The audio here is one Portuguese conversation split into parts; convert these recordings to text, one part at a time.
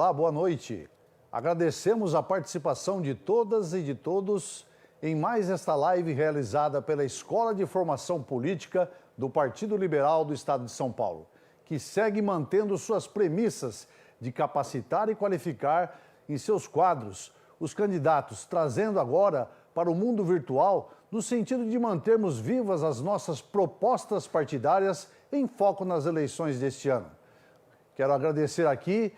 Olá, boa noite. Agradecemos a participação de todas e de todos em mais esta live realizada pela Escola de Formação Política do Partido Liberal do Estado de São Paulo, que segue mantendo suas premissas de capacitar e qualificar em seus quadros os candidatos, trazendo agora para o mundo virtual no sentido de mantermos vivas as nossas propostas partidárias em foco nas eleições deste ano. Quero agradecer aqui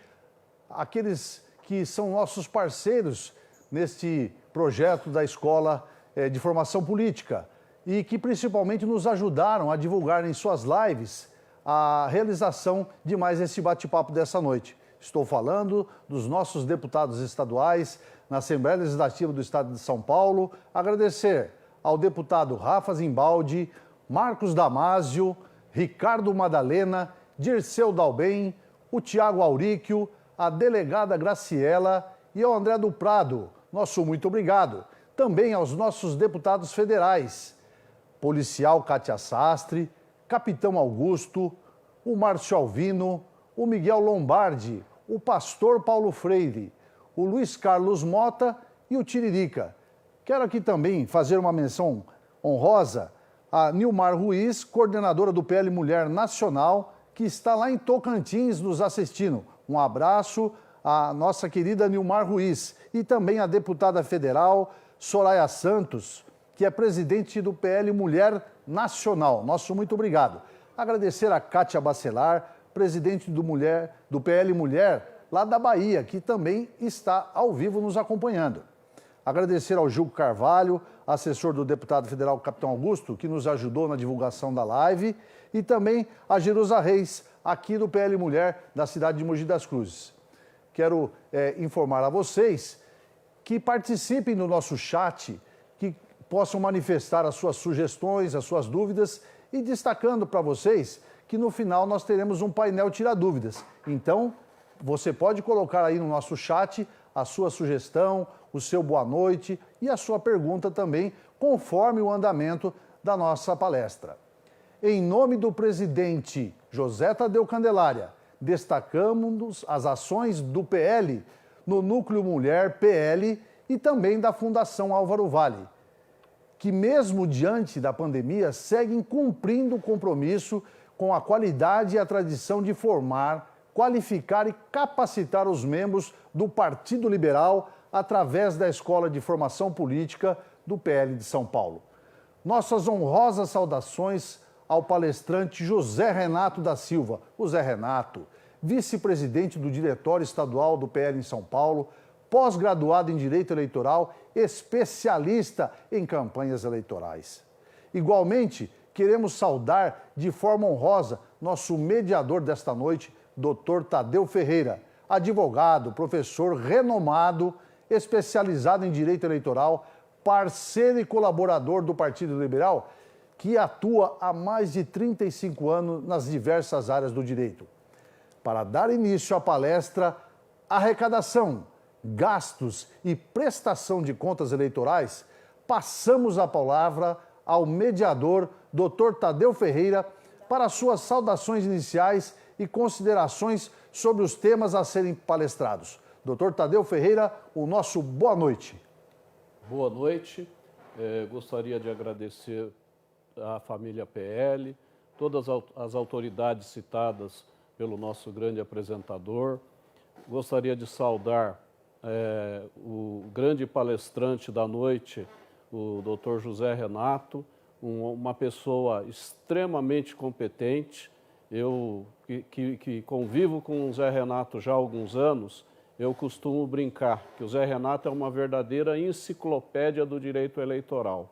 aqueles que são nossos parceiros neste projeto da Escola de Formação Política e que principalmente nos ajudaram a divulgar em suas lives a realização de mais esse bate-papo dessa noite. Estou falando dos nossos deputados estaduais na Assembleia Legislativa do Estado de São Paulo. Agradecer ao deputado Rafa Zimbaldi, Marcos Damásio, Ricardo Madalena, Dirceu Dalben, o Tiago Auríquio, a delegada Graciela e ao André do Prado. Nosso muito obrigado. Também aos nossos deputados federais, policial Kátia Sastre, capitão Augusto, o Márcio Alvino, o Miguel Lombardi, o pastor Paulo Freire, o Luiz Carlos Mota e o Tiririca. Quero aqui também fazer uma menção honrosa a Nilmar Ruiz, coordenadora do PL Mulher Nacional, que está lá em Tocantins nos assistindo. Um abraço à nossa querida Nilmar Ruiz e também à deputada federal Soraya Santos, que é presidente do PL Mulher Nacional. Nosso muito obrigado. Agradecer a Kátia Bacelar, presidente do PL Mulher, lá da Bahia, que também está ao vivo nos acompanhando. Agradecer ao Gil Carvalho, assessor do deputado federal Capitão Augusto, que nos ajudou na divulgação da live, e também a Jerusa Reis, aqui do PL Mulher, da cidade de Mogi das Cruzes. Quero informar a vocês que participem do nosso chat, que possam manifestar as suas sugestões, as suas dúvidas, e destacando para vocês que no final nós teremos um painel Tira Dúvidas. Então, você pode colocar aí no nosso chat a sua sugestão, o seu boa noite e a sua pergunta também, conforme o andamento da nossa palestra. Em nome do presidente José Tadeu Candelária, destacamos as ações do PL no Núcleo Mulher PL e também da Fundação Álvaro Vale, que mesmo diante da pandemia seguem cumprindo o compromisso com a qualidade e a tradição de formar, qualificar e capacitar os membros do Partido Liberal através da Escola de Formação Política do PL de São Paulo. Nossas honrosas saudações ao palestrante José Renato da Silva, o Zé Renato, vice-presidente do Diretório Estadual do PL em São Paulo, pós-graduado em Direito Eleitoral, especialista em campanhas eleitorais. Igualmente, queremos saudar de forma honrosa nosso mediador desta noite, Dr. Tadeu Ferreira, advogado, professor renomado, especializado em Direito Eleitoral, parceiro e colaborador do Partido Liberal, que atua há mais de 35 anos nas diversas áreas do direito. Para dar início à palestra Arrecadação, Gastos e Prestação de Contas Eleitorais, passamos a palavra ao mediador, Dr. Tadeu Ferreira, para suas saudações iniciais e considerações sobre os temas a serem palestrados. Dr. Tadeu Ferreira, o nosso boa noite. Boa noite. Gostaria de agradecer à família PL, todas as autoridades citadas pelo nosso grande apresentador. Gostaria de saudar o grande palestrante da noite, o Dr. José Renato, uma pessoa extremamente competente. Eu, que convivo com o Zé Renato já há alguns anos, eu costumo brincar que o Zé Renato é uma verdadeira enciclopédia do direito eleitoral.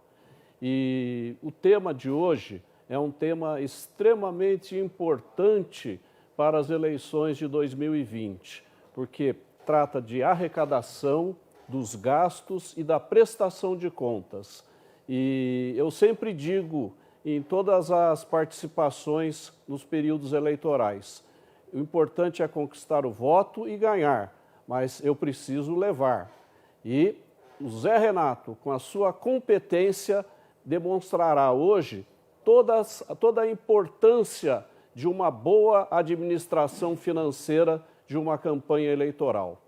E o tema de hoje é um tema extremamente importante para as eleições de 2020, porque trata de arrecadação, dos gastos e da prestação de contas. E eu sempre digo em todas as participações nos períodos eleitorais, o importante é conquistar o voto e ganhar, mas eu preciso levar. E o Zé Renato, com a sua competência, demonstrará hoje toda a importância de uma boa administração financeira de uma campanha eleitoral.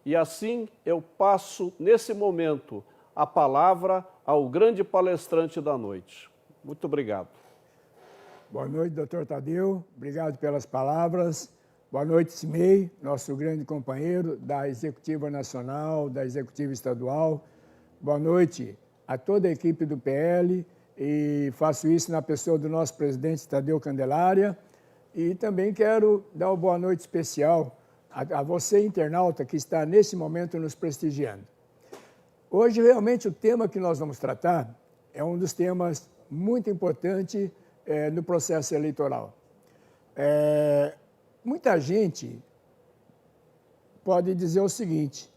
E assim eu passo, nesse momento, a palavra ao grande palestrante da noite. Muito obrigado. Boa noite, doutor Tadeu. Obrigado pelas palavras. Boa noite, Cimei, nosso grande companheiro da Executiva Nacional, da Executiva Estadual. Boa noite a toda a equipe do PL e faço isso na pessoa do nosso presidente Tadeu Candelária. E também quero dar uma boa noite especial a você, internauta, que está nesse momento nos prestigiando. Hoje, realmente, o tema que nós vamos tratar é um dos temas muito importantes no processo eleitoral. Muita gente pode dizer o seguinte: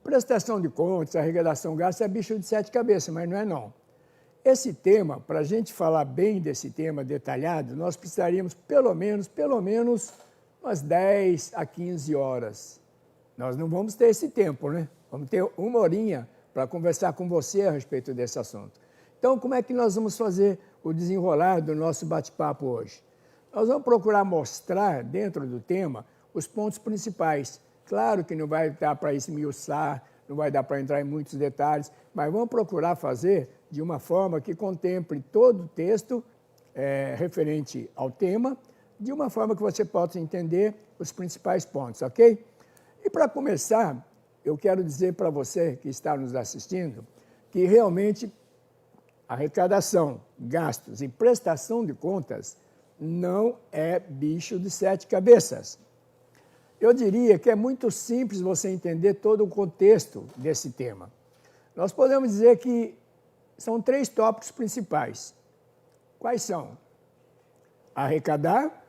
prestação de contas, arrecadação, gasto é bicho de sete cabeças, mas não é não. Esse tema, para a gente falar bem desse tema detalhado, nós precisaríamos pelo menos umas 10 a 15 horas. Nós não vamos ter esse tempo, né? Vamos ter uma horinha para conversar com você a respeito desse assunto. Então, como é que nós vamos fazer o desenrolar do nosso bate-papo hoje? Nós vamos procurar mostrar, dentro do tema, os pontos principais. Claro que não vai dar para esmiuçar, não vai dar para entrar em muitos detalhes, mas vamos procurar fazer de uma forma que contemple todo o texto referente ao tema, de uma forma que você possa entender os principais pontos, ok? E para começar, eu quero dizer para você que está nos assistindo que realmente arrecadação, gastos e prestação de contas não é bicho de sete cabeças. Eu diria que é muito simples você entender todo o contexto desse tema. Nós podemos dizer que são 3 tópicos principais. Quais são? Arrecadar,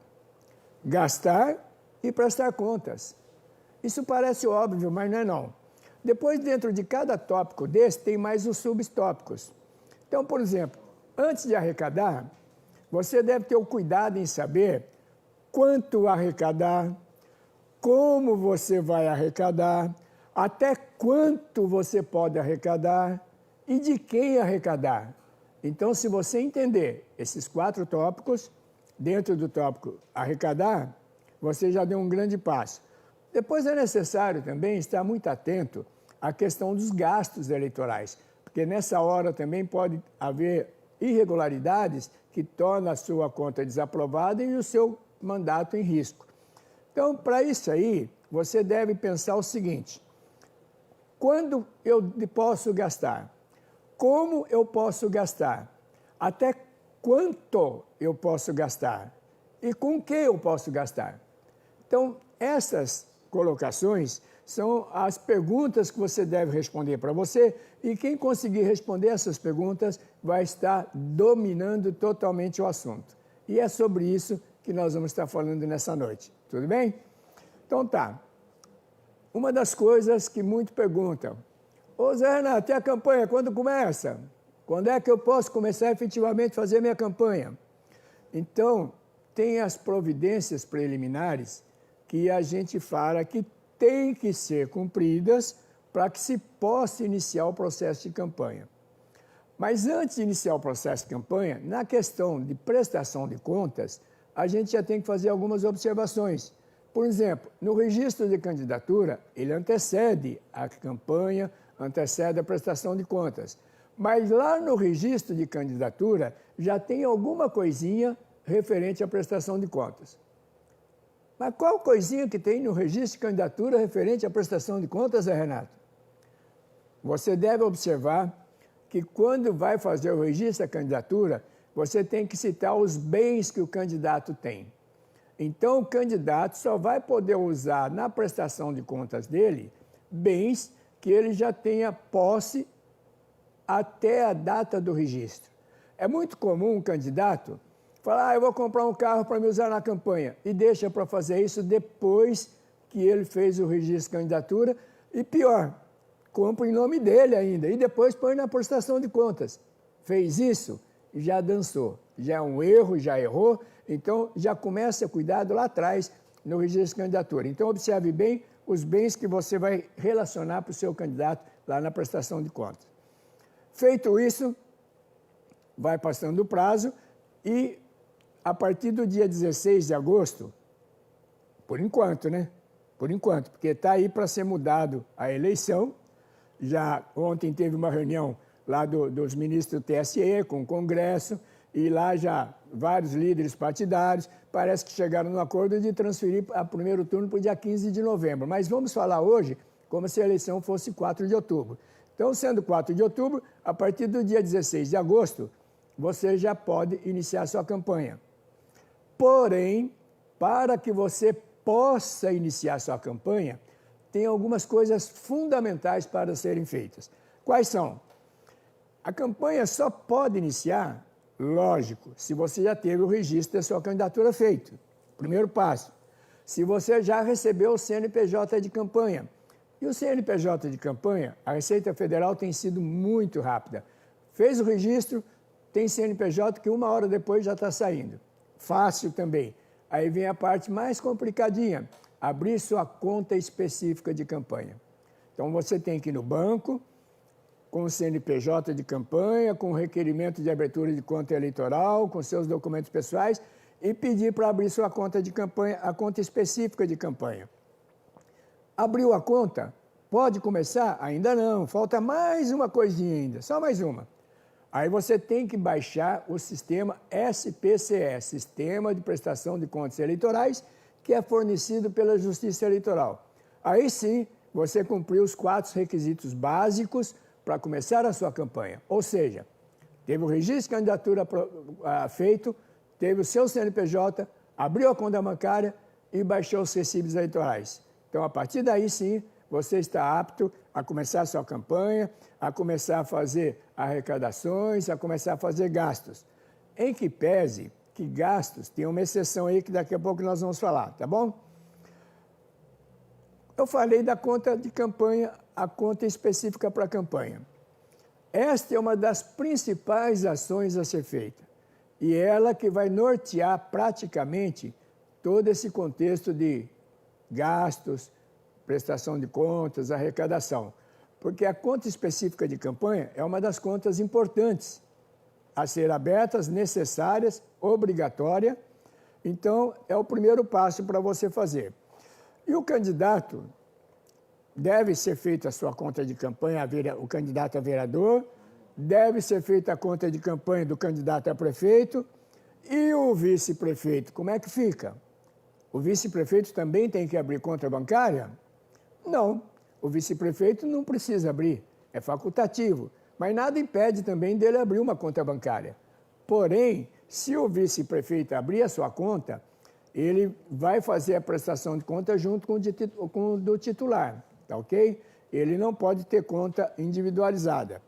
gastar e prestar contas. Isso parece óbvio, mas não é não. Depois, dentro de cada tópico desse, tem mais os subtópicos. Então, por exemplo, antes de arrecadar, você deve ter o cuidado em saber quanto arrecadar, como você vai arrecadar, até quanto você pode arrecadar e de quem arrecadar. Então, se você entender esses 4 tópicos, dentro do tópico arrecadar, você já deu um grande passo. Depois é necessário também estar muito atento à questão dos gastos eleitorais, porque nessa hora também pode haver irregularidades que tornam a sua conta desaprovada e o seu mandato em risco. Então, para isso aí, você deve pensar o seguinte: quando eu posso gastar? Como eu posso gastar? Até quanto eu posso gastar? E com que eu posso gastar? Então, essas colocações são as perguntas que você deve responder para você, e quem conseguir responder essas perguntas vai estar dominando totalmente o assunto. E é sobre isso que nós vamos estar falando nessa noite. Tudo bem? Então tá. Uma das coisas que muito perguntam: ô Zé Renato, e a campanha, quando começa? Quando é que eu posso começar efetivamente a fazer minha campanha? Então, tem as providências preliminares que a gente fala que tem que ser cumpridas para que se possa iniciar o processo de campanha. Mas antes de iniciar o processo de campanha, na questão de prestação de contas, a gente já tem que fazer algumas observações. Por exemplo, no registro de candidatura, ele antecede a campanha, antecede a prestação de contas. Mas lá no registro de candidatura já tem alguma coisinha referente à prestação de contas. Mas qual coisinha que tem no registro de candidatura referente à prestação de contas, Zé Renato? Você deve observar que quando vai fazer o registro da candidatura, você tem que citar os bens que o candidato tem. Então, o candidato só vai poder usar na prestação de contas dele bens que ele já tenha posse até a data do registro. É muito comum um candidato falar: eu vou comprar um carro para me usar na campanha, e deixa para fazer isso depois que ele fez o registro de candidatura, e pior, compra em nome dele ainda, e depois põe na prestação de contas. Fez isso, já dançou. Já é um erro, já errou, então já começa cuidado lá atrás no registro de candidatura. Então, observe bem os bens que você vai relacionar para o seu candidato lá na prestação de contas. Feito isso, vai passando o prazo e, a partir do dia 16 de agosto, por enquanto, né? por enquanto, porque está aí para ser mudado a eleição. Já ontem teve uma reunião lá dos ministros do TSE com o Congresso, e lá já vários líderes partidários parece que chegaram no acordo de transferir a primeiro turno para o dia 15 de novembro. Mas vamos falar hoje como se a eleição fosse 4 de outubro. Então, sendo 4 de outubro, a partir do dia 16 de agosto, você já pode iniciar sua campanha. Porém, para que você possa iniciar sua campanha, tem algumas coisas fundamentais para serem feitas. Quais são? A campanha só pode iniciar, lógico, se você já teve o registro da sua candidatura feito. Primeiro passo. Se você já recebeu o CNPJ de campanha. E o CNPJ de campanha, a Receita Federal tem sido muito rápida. Fez o registro, tem CNPJ que 1 hora depois já está saindo. Fácil também. Aí vem a parte mais complicadinha, abrir sua conta específica de campanha. Então você tem que ir no banco, com o CNPJ de campanha, com o requerimento de abertura de conta eleitoral, com seus documentos pessoais e pedir para abrir sua conta de campanha, a conta específica de campanha. Abriu a conta? Pode começar? Ainda não, falta mais uma coisinha ainda, só mais uma. Aí você tem que baixar o sistema SPCE, Sistema de Prestação de Contas Eleitorais, que é fornecido pela Justiça Eleitoral. Aí sim, você cumpriu os 4 requisitos básicos para começar a sua campanha. Ou seja, teve o registro de candidatura feito, teve o seu CNPJ, abriu a conta bancária e baixou os recibos eleitorais. Então, a partir daí sim, você está apto a começar a sua campanha, a começar a fazer arrecadações, a começar a fazer gastos. Em que pese que gastos, tem uma exceção aí que daqui a pouco nós vamos falar, tá bom? Eu falei da conta de campanha, a conta específica para a campanha. Esta é uma das principais ações a ser feita e ela que vai nortear praticamente todo esse contexto de gastos, prestação de contas, arrecadação. Porque a conta específica de campanha é uma das contas importantes a ser abertas, necessárias, obrigatória. Então, é o primeiro passo para você fazer. E o candidato deve ser feita a sua conta de campanha, o candidato a vereador, deve ser feita a conta de campanha do candidato a prefeito e o vice-prefeito. Como é que fica? O vice-prefeito também tem que abrir conta bancária? Não, o vice-prefeito não precisa abrir, é facultativo, mas nada impede também dele abrir uma conta bancária. Porém, se o vice-prefeito abrir a sua conta, ele vai fazer a prestação de conta junto com o do titular, tá ok? Ele não pode ter conta individualizada.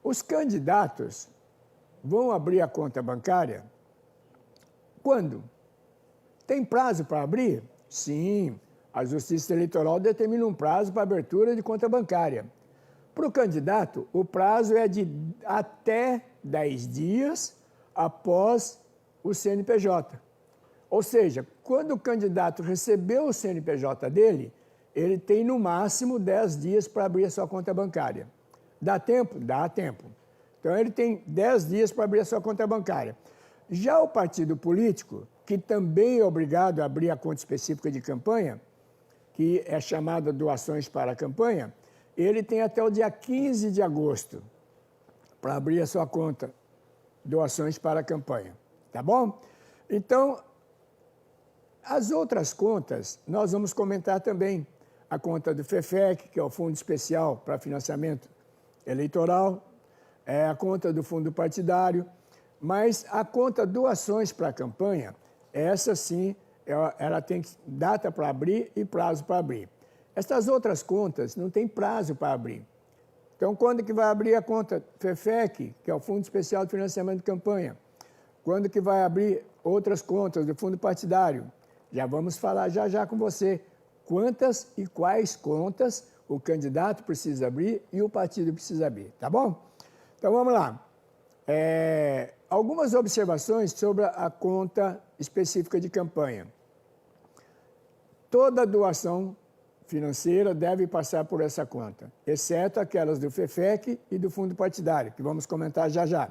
Os candidatos vão abrir a conta bancária quando? Tem prazo para abrir? Sim. A Justiça Eleitoral determina um prazo para abertura de conta bancária. Para o candidato, o prazo é de até 10 dias após o CNPJ. Ou seja, quando o candidato recebeu o CNPJ dele, ele tem no máximo 10 dias para abrir a sua conta bancária. Dá tempo? Dá tempo. Então ele tem 10 dias para abrir a sua conta bancária. Já o partido político, que também é obrigado a abrir a conta específica de campanha, que é chamada doações para a campanha, ele tem até o dia 15 de agosto para abrir a sua conta doações para a campanha, tá bom? Então, as outras contas, nós vamos comentar também. A conta do FEFEC, que é o Fundo Especial para Financiamento Eleitoral, a conta do Fundo Partidário, mas a conta doações para a campanha, essa sim, ela tem data para abrir e prazo para abrir. Essas outras contas não tem prazo para abrir. Então, quando que vai abrir a conta FEFEC, que é o Fundo Especial de Financiamento de Campanha? Quando que vai abrir outras contas do Fundo Partidário? Já vamos falar já com você quantas e quais contas o candidato precisa abrir e o partido precisa abrir, tá bom? Então, vamos lá. Algumas observações sobre a conta específica de campanha. Toda doação financeira deve passar por essa conta, exceto aquelas do FEFEC e do Fundo Partidário, que vamos comentar já.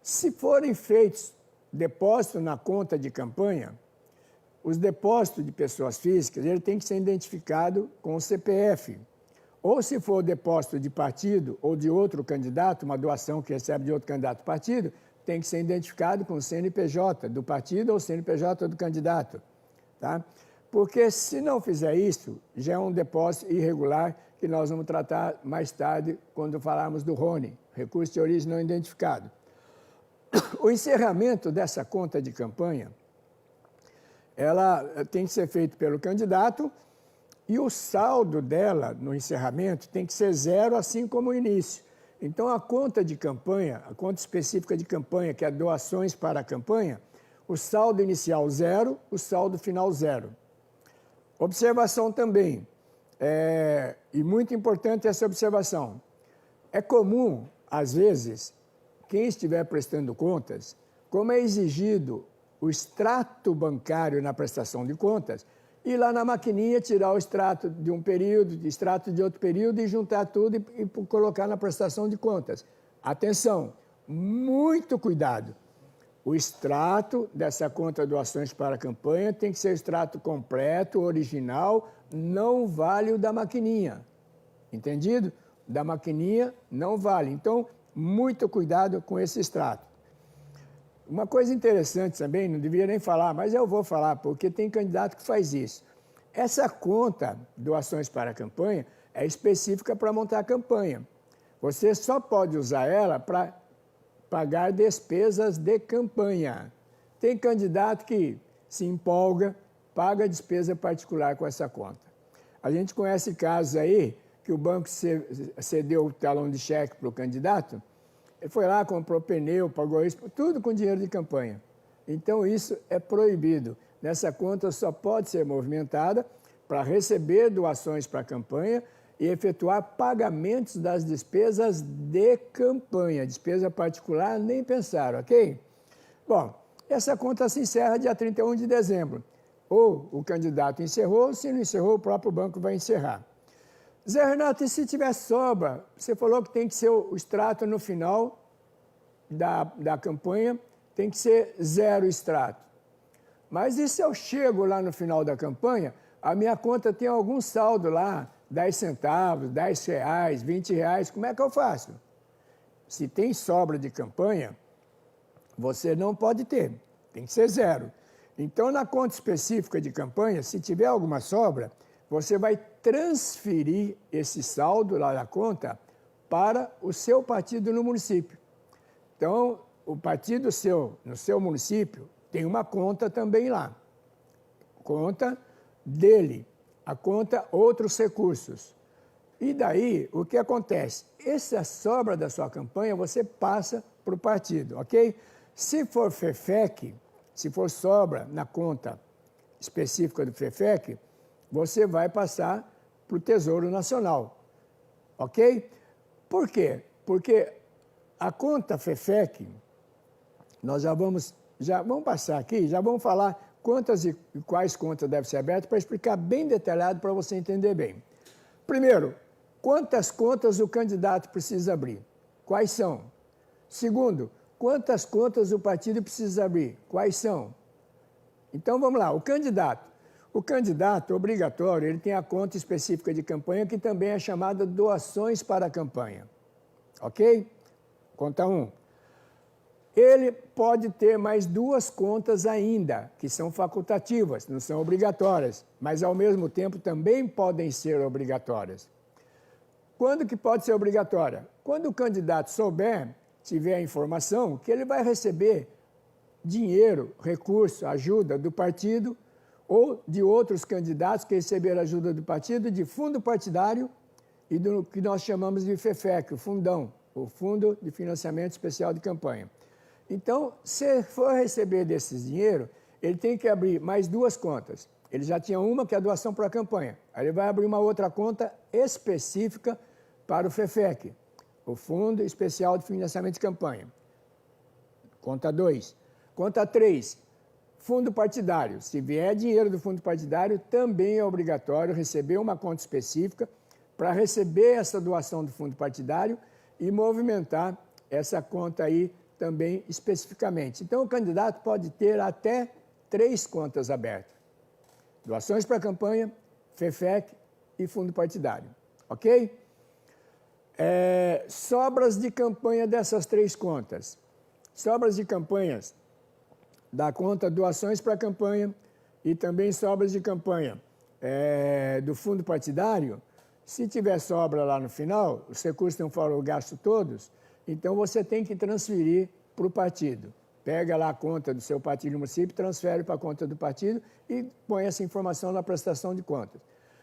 Se forem feitos depósitos na conta de campanha, os depósitos de pessoas físicas, ele tem que ser identificado com o CPF. Ou se for depósito de partido ou de outro candidato, uma doação que recebe de outro candidato partido, tem que ser identificado com o CNPJ do partido ou CNPJ do candidato. Tá? Porque se não fizer isso, já é um depósito irregular que nós vamos tratar mais tarde quando falarmos do RONE, recurso de origem não identificado. O encerramento dessa conta de campanha, ela tem que ser feito pelo candidato e o saldo dela no encerramento tem que ser zero, assim como o início. Então, a conta de campanha, a conta específica de campanha, que é doações para a campanha, o saldo inicial zero, o saldo final zero. Observação também, e muito importante essa observação, é comum, às vezes, quem estiver prestando contas, como é exigido o extrato bancário na prestação de contas, ir lá na maquininha, tirar o extrato de um período, de extrato de outro período e juntar tudo e colocar na prestação de contas. Atenção, muito cuidado. O extrato dessa conta doações para a campanha tem que ser o extrato completo, original, não vale o da maquininha. Entendido? Da maquininha não vale. Então, muito cuidado com esse extrato. Uma coisa interessante também, não devia nem falar, mas eu vou falar, porque tem candidato que faz isso. Essa conta, doações para a campanha, é específica para montar a campanha. Você só pode usar ela para pagar despesas de campanha. Tem candidato que se empolga, paga despesa particular com essa conta. A gente conhece casos aí que o banco cedeu o talão de cheque para o candidato, ele foi lá, comprou pneu, pagou isso, tudo com dinheiro de campanha. Então, isso é proibido. Nessa conta só pode ser movimentada para receber doações para a campanha e efetuar pagamentos das despesas de campanha. Despesa particular, nem pensar, ok? Bom, essa conta se encerra dia 31 de dezembro. Ou o candidato encerrou, se não encerrou, o próprio banco vai encerrar. Zé Renato, e se tiver sobra? Você falou que tem que ser o extrato no final da campanha, tem que ser zero extrato. Mas e se eu chego lá no final da campanha, a minha conta tem algum saldo lá, 10 centavos, 10 reais, 20 reais, como é que eu faço? Se tem sobra de campanha, você não pode ter, tem que ser zero. Então, na conta específica de campanha, se tiver alguma sobra, você vai transferir esse saldo lá da conta para o seu partido no município. Então, o partido no seu município tem uma conta também lá. Conta dele, a conta outros recursos. E daí, o que acontece? Essa sobra da sua campanha, você passa para o partido, ok? Se for FEFEC, se for sobra na conta específica do FEFEC, você vai passar para o Tesouro Nacional, ok? Por quê? Porque a conta FEFEC, nós já vamos passar aqui, já vamos falar quantas e quais contas devem ser abertas para explicar bem detalhado para você entender bem. Primeiro, quantas contas o candidato precisa abrir? Quais são? Segundo, quantas contas o partido precisa abrir? Quais são? Então, vamos lá, o candidato. O candidato obrigatório, ele tem a conta específica de campanha, que também é chamada doações para a campanha. Ok? Conta 1. Ele pode ter mais 2 contas ainda, que são facultativas, não são obrigatórias, mas ao mesmo tempo também podem ser obrigatórias. Quando que pode ser obrigatória? Quando o candidato tiver a informação que ele vai receber dinheiro, recurso, ajuda do partido ou de outros candidatos que receberam ajuda do partido, de fundo partidário e do que nós chamamos de FEFEC, o fundão, o Fundo de Financiamento Especial de Campanha. Então, se for receber desses dinheiro, ele tem que abrir mais 2 contas. Ele já tinha uma, que é a doação para a campanha. Aí ele vai abrir uma outra conta específica para o FEFEC, o Fundo Especial de Financiamento de Campanha. Conta 2. Conta 3. Fundo partidário. Se vier dinheiro do fundo partidário, também é obrigatório receber uma conta específica para receber essa doação do fundo partidário e movimentar essa conta aí também especificamente. Então, o candidato pode ter até 3 contas abertas. doações para campanha, FEFEC e fundo partidário, ok? Sobras de campanha dessas três contas. Sobras de campanhas da conta doações para campanha e também sobras de campanha do fundo partidário. Se tiver sobra lá no final, os recursos não foram gastos todos, então você tem que transferir para o partido. Pega lá a conta do seu partido no município, transfere para a conta do partido e põe essa informação na prestação de contas.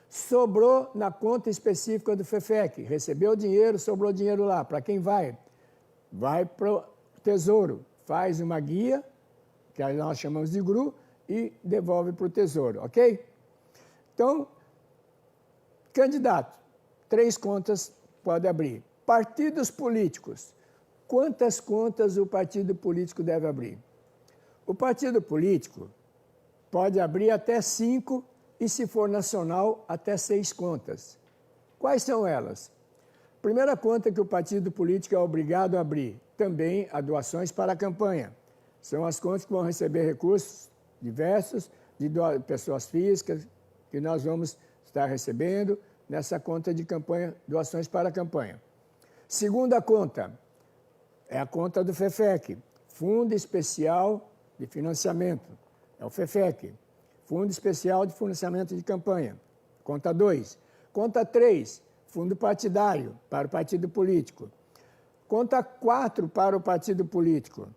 Sobrou na conta específica do FEFEC, recebeu dinheiro, sobrou dinheiro lá. Para quem vai? Vai para o Tesouro, faz uma guia, que nós chamamos de GRU, e devolve para o Tesouro, ok? Então, candidato, 3 contas pode abrir. Partidos políticos, quantas contas o partido político deve abrir? O partido político pode abrir até 5 e, se for nacional, até 6 contas. Quais são elas? Primeira conta que o partido político é obrigado a abrir, também a doações para a campanha. São as contas que vão receber recursos diversos de pessoas físicas que nós vamos estar recebendo nessa conta de campanha, doações para a campanha. Segunda conta é a conta do FEFEC, Fundo Especial de Financiamento, é o FEFEC, Fundo Especial de Financiamento de Campanha. Conta 2. Conta 3, Fundo Partidário para o partido político. Conta 4 para o partido político.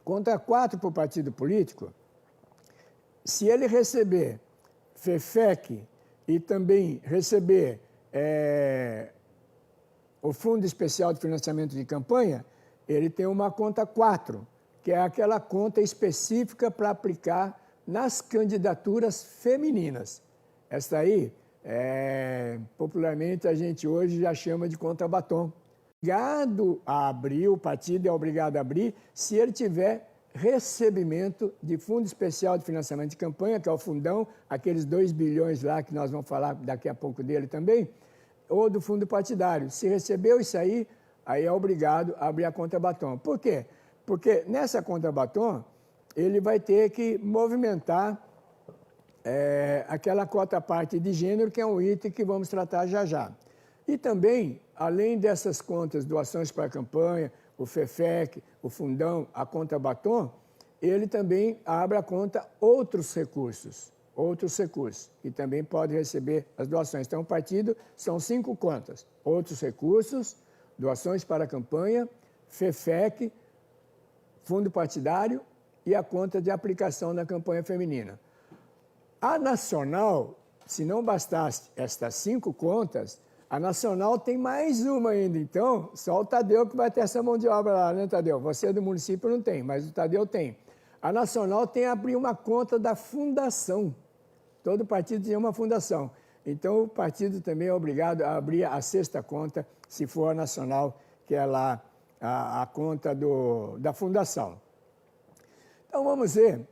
Conta 4 para o partido político. Se ele receber FEFEC e também receber o Fundo Especial de Financiamento de Campanha, ele tem uma conta 4, que é aquela conta específica para aplicar nas candidaturas femininas. Essa aí, popularmente, a gente hoje já chama de conta batom. Obrigado a abrir, o partido é obrigado a abrir, se ele tiver recebimento de Fundo Especial de Financiamento de Campanha, que é o fundão, aqueles 2 bilhões lá que nós vamos falar daqui a pouco dele também, ou do fundo partidário. Se recebeu isso aí é obrigado a abrir a conta batom. Por quê? Porque nessa conta batom, ele vai ter que movimentar aquela cota parte de gênero, que é um item que vamos tratar já já. E também, além dessas contas, doações para a campanha, o FEFEC, o fundão, a conta batom, ele também abre a conta outros recursos, que também pode receber as doações. Então, o partido são 5 contas, outros recursos, doações para a campanha, FEFEC, fundo partidário e a conta de aplicação na campanha feminina. A nacional, se não bastasse estas 5 contas, a nacional tem mais uma ainda. Então, só o Tadeu que vai ter essa mão de obra lá, né, Tadeu? Você do município não tem, mas o Tadeu tem. A nacional tem que abrir uma conta da fundação. Todo partido tem uma fundação. Então, o partido também é obrigado a abrir a 6ª conta, se for a nacional, que é lá a conta da fundação. Então, vamos ver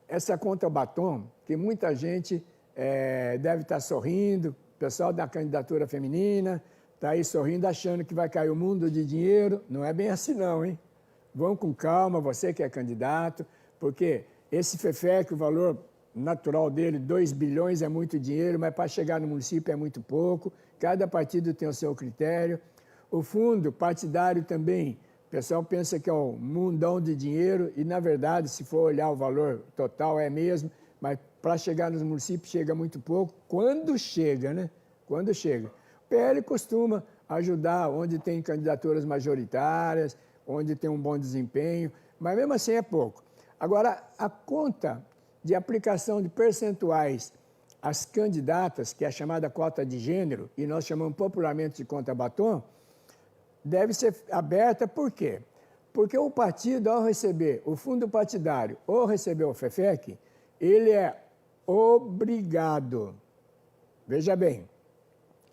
essa conta batom, que muita gente deve estar sorrindo, o pessoal da candidatura feminina está aí sorrindo, achando que vai cair o mundo de dinheiro. Não é bem assim não, hein? Vão com calma, você que é candidato, porque esse FEFEC, o valor natural dele, 2 bilhões é muito dinheiro, mas para chegar no município é muito pouco. Cada partido tem o seu critério. O fundo partidário também, o pessoal pensa que é um mundão de dinheiro e, na verdade, se for olhar o valor total, é mesmo, mas para chegar nos municípios chega muito pouco. Quando chega, né? Quando chega. O PL costuma ajudar onde tem candidaturas majoritárias, onde tem um bom desempenho, mas mesmo assim é pouco. Agora, a conta de aplicação de percentuais às candidatas, que é a chamada cota de gênero, e nós chamamos popularmente de conta batom, deve ser aberta por quê? Porque o partido, ao receber o fundo partidário ou receber o FEFEC, ele é obrigado, veja bem,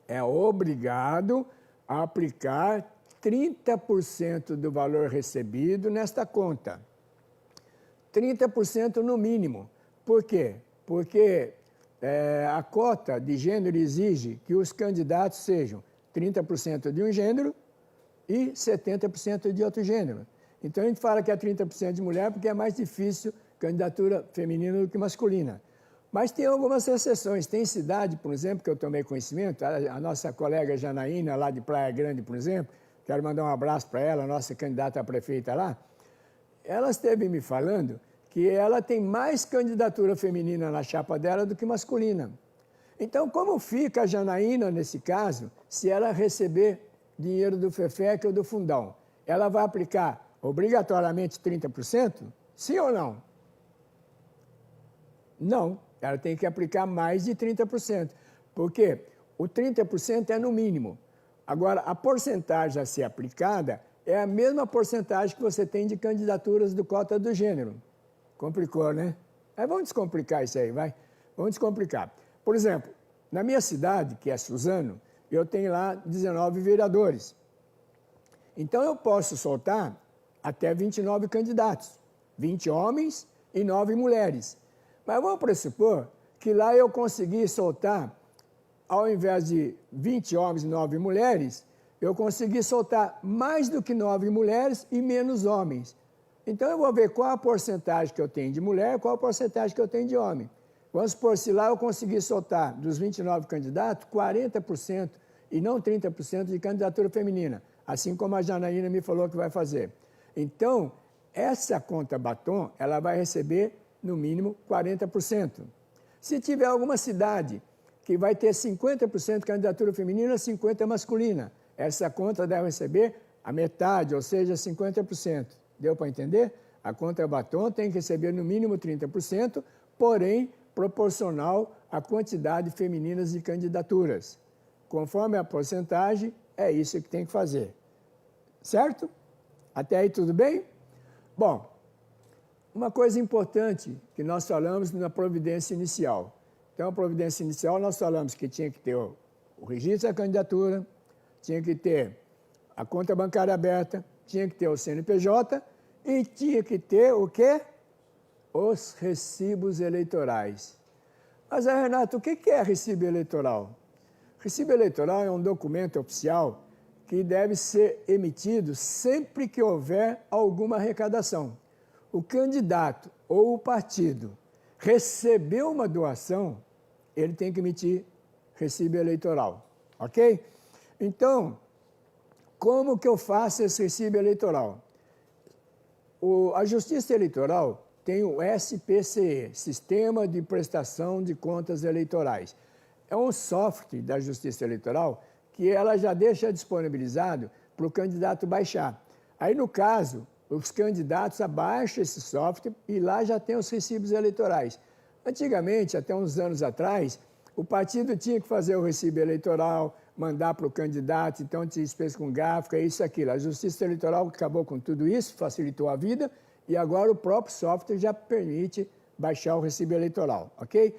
é obrigado a aplicar 30% do valor recebido nesta conta. 30% no mínimo. Por quê? Porque a cota de gênero exige que os candidatos sejam 30% de um gênero e 70% de outro gênero. Então, a gente fala que é 30% de mulher porque é mais difícil candidatura feminina do que masculina. Mas tem algumas exceções. Tem cidade, por exemplo, que eu tomei conhecimento, a nossa colega Janaína, lá de Praia Grande, por exemplo, quero mandar um abraço para ela, nossa candidata a prefeita lá, ela esteve me falando que ela tem mais candidatura feminina na chapa dela do que masculina. Então, como fica a Janaína, nesse caso, se ela receber dinheiro do FEFEC ou do Fundão? Ela vai aplicar obrigatoriamente 30%? Sim ou não? Não, ela tem que aplicar mais de 30%. Por quê? O 30% é no mínimo. Agora, a porcentagem a ser aplicada é a mesma porcentagem que você tem de candidaturas do cota do gênero. Complicou, né? Mas vamos descomplicar isso aí, vai? Vamos descomplicar. Por exemplo, na minha cidade, que é Suzano, eu tenho lá 19 vereadores. Então, eu posso soltar até 29 candidatos, 20 homens e 9 mulheres. Mas vamos pressupor que lá eu consegui soltar, ao invés de 20 homens e 9 mulheres, eu consegui soltar mais do que 9 mulheres e menos homens. Então, eu vou ver qual a porcentagem que eu tenho de mulher, qual a porcentagem que eu tenho de homem. Vamos supor, se lá eu conseguir soltar dos 29 candidatos, 40% e não 30% de candidatura feminina, assim como a Janaína me falou que vai fazer. Então, essa conta batom, ela vai receber, no mínimo, 40%. Se tiver alguma cidade que vai ter 50% de candidatura feminina, 50% masculina, essa conta deve receber a metade, ou seja, 50%. Deu para entender? A conta batom tem que receber, no mínimo, 30%, porém, proporcional à quantidade femininas de candidaturas. Conforme a porcentagem, é isso que tem que fazer. Certo? Até aí tudo bem? Bom, uma coisa importante que nós falamos na providência inicial. Então, a providência inicial, nós falamos que tinha que ter o registro da candidatura, tinha que ter a conta bancária aberta, tinha que ter o CNPJ e tinha que ter o quê? Os recibos eleitorais. Mas, Renato, o que é recibo eleitoral? Recibo eleitoral é um documento oficial que deve ser emitido sempre que houver alguma arrecadação. O candidato ou o partido recebeu uma doação, ele tem que emitir recibo eleitoral, ok? Então, como que eu faço esse recibo eleitoral? A Justiça Eleitoral tem o SPCE, Sistema de Prestação de Contas Eleitorais. É um software da Justiça Eleitoral que ela já deixa disponibilizado para o candidato baixar. Aí, no caso, os candidatos abaixam esse software e lá já tem os recibos eleitorais. Antigamente, até uns anos atrás, o partido tinha que fazer o recibo eleitoral, mandar para o candidato, então tinha despesa com gráfica, isso, aquilo. A Justiça Eleitoral acabou com tudo isso, facilitou a vida, e agora o próprio software já permite baixar o recibo eleitoral, ok?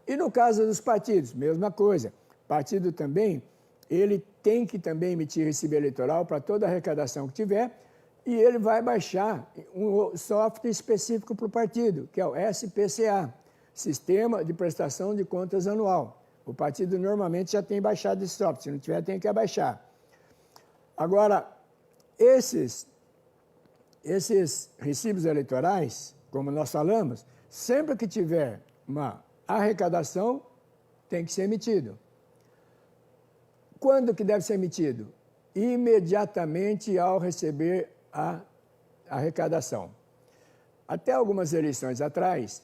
E no caso dos partidos, mesma coisa. Partido também, ele tem que também emitir recibo eleitoral para toda a arrecadação que tiver, e ele vai baixar um software específico para o partido, que é o SPCA, Sistema de Prestação de Contas Anual. O partido normalmente já tem baixado esse software, se não tiver, tem que abaixar. Agora, esses recibos eleitorais, como nós falamos, sempre que tiver uma arrecadação, tem que ser emitido. Quando que deve ser emitido? Imediatamente ao receber a arrecadação. Até algumas eleições atrás,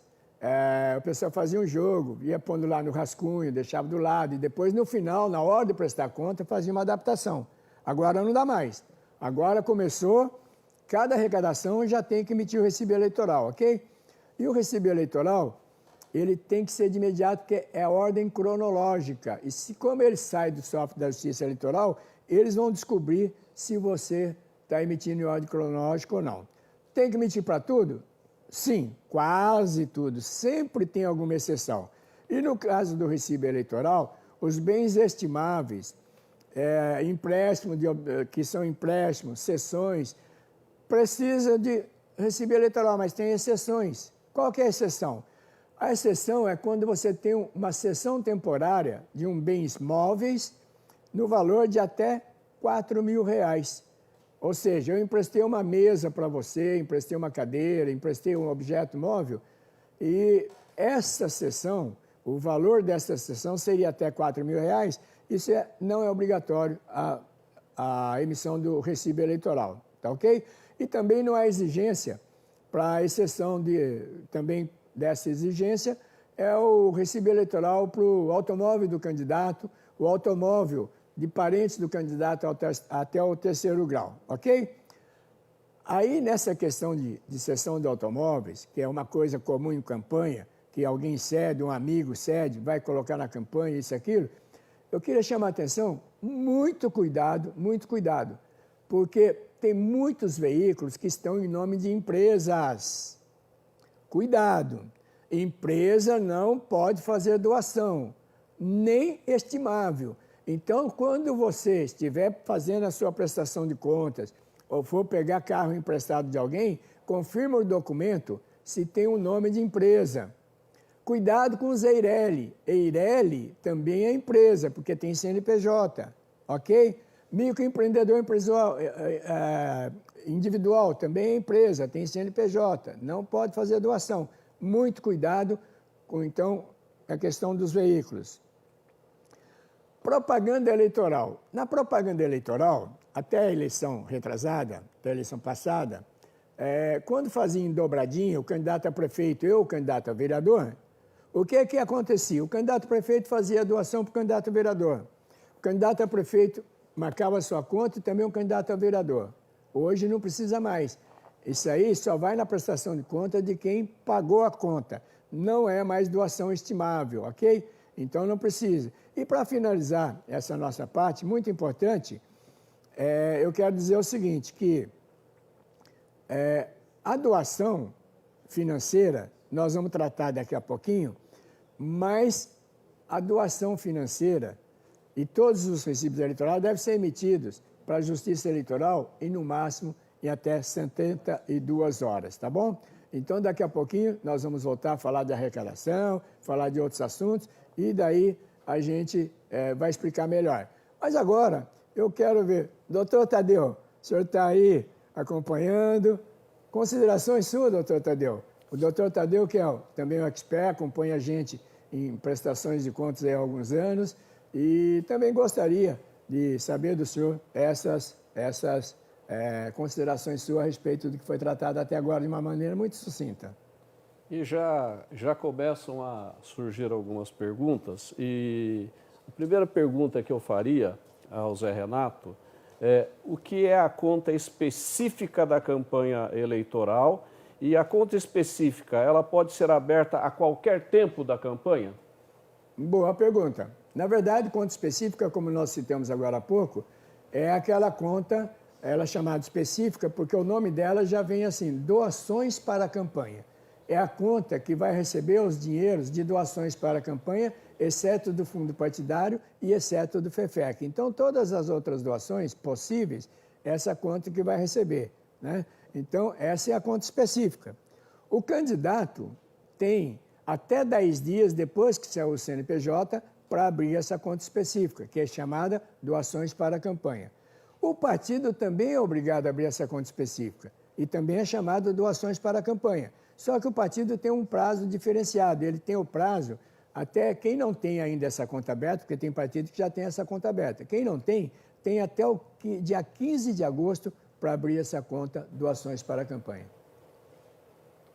o pessoal fazia um jogo, ia pondo lá no rascunho, deixava do lado, e depois, no final, na hora de prestar conta, fazia uma adaptação. Agora não dá mais. Agora começou, cada arrecadação já tem que emitir o recibo eleitoral, ok? E o recibo eleitoral, ele tem que ser de imediato, porque é a ordem cronológica. E como ele sai do software da Justiça Eleitoral, eles vão descobrir se você está emitindo em ordem cronológica ou não. Tem que emitir para tudo? Sim, quase tudo. Sempre tem alguma exceção. E no caso do recibo eleitoral, os bens estimáveis, empréstimos que são empréstimos, cessões, precisa de recibo eleitoral, mas tem exceções. Qual que é a exceção? A exceção é quando você tem uma cessão temporária de bens móveis no valor de até R$4.000. Ou seja, eu emprestei uma mesa para você, emprestei uma cadeira, emprestei um objeto móvel e essa sessão, o valor dessa sessão seria até R$4.000. Isso não é obrigatório a emissão do recibo eleitoral, tá ok? E também não há exigência, para exceção também dessa exigência, é o recibo eleitoral para o automóvel do candidato, o automóvel de parentes do candidato até o 3º grau, ok? Aí, nessa questão de cessão de automóveis, que é uma coisa comum em campanha, que alguém cede, um amigo cede, vai colocar na campanha, isso e aquilo, eu queria chamar a atenção, muito cuidado, porque tem muitos veículos que estão em nome de empresas. Cuidado, empresa não pode fazer doação, nem estimável. Então, quando você estiver fazendo a sua prestação de contas ou for pegar carro emprestado de alguém, confirma o documento se tem um nome de empresa. Cuidado com os EIRELI. EIRELI também é empresa, porque tem CNPJ, ok? Microempreendedor individual também é empresa, tem CNPJ, não pode fazer doação. Muito cuidado com, então, a questão dos veículos. Propaganda eleitoral. Na propaganda eleitoral, até a eleição retrasada, até a eleição passada, quando fazia em dobradinha o candidato a prefeito e o candidato a vereador, o que acontecia? O candidato a prefeito fazia a doação para o candidato a vereador. O candidato a prefeito marcava a sua conta e também o candidato a vereador. Hoje não precisa mais. Isso aí só vai na prestação de conta de quem pagou a conta. Não é mais doação estimável, ok? Então não precisa. E para finalizar essa nossa parte, muito importante, eu quero dizer o seguinte, que a doação financeira, nós vamos tratar daqui a pouquinho, mas a doação financeira e todos os recibos eleitorais devem ser emitidos para a Justiça Eleitoral e, no máximo, em até 72 horas, tá bom? Então, daqui a pouquinho, nós vamos voltar a falar de arrecadação, falar de outros assuntos, e daí a gente vai explicar melhor. Mas agora, eu quero ver, doutor Tadeu, o senhor está aí acompanhando. Considerações suas, doutor Tadeu? O doutor Tadeu, que é também um expert, acompanha a gente em prestações de contas há alguns anos, e também gostaria de saber do senhor essas considerações suas a respeito do que foi tratado até agora de uma maneira muito sucinta. E já começam a surgir algumas perguntas, e a primeira pergunta que eu faria ao Zé Renato é o que é a conta específica da campanha eleitoral, e a conta específica, ela pode ser aberta a qualquer tempo da campanha? Boa pergunta. Na verdade, conta específica, como nós citamos agora há pouco, é aquela conta, ela é chamada específica porque o nome dela já vem assim, doações para a campanha. É a conta que vai receber os dinheiros de doações para a campanha, exceto do fundo partidário e exceto do FEFEC. Então, todas as outras doações possíveis, essa conta que vai receber, né? Então, essa é a conta específica. O candidato tem até 10 dias depois que saiu o CNPJ para abrir essa conta específica, que é chamada doações para a campanha. O partido também é obrigado a abrir essa conta específica e também é chamado doações para a campanha. Só que o partido tem um prazo diferenciado, ele tem o prazo até quem não tem ainda essa conta aberta, porque tem partido que já tem essa conta aberta. Quem não tem, tem até o dia 15 de agosto para abrir essa conta doações para a campanha.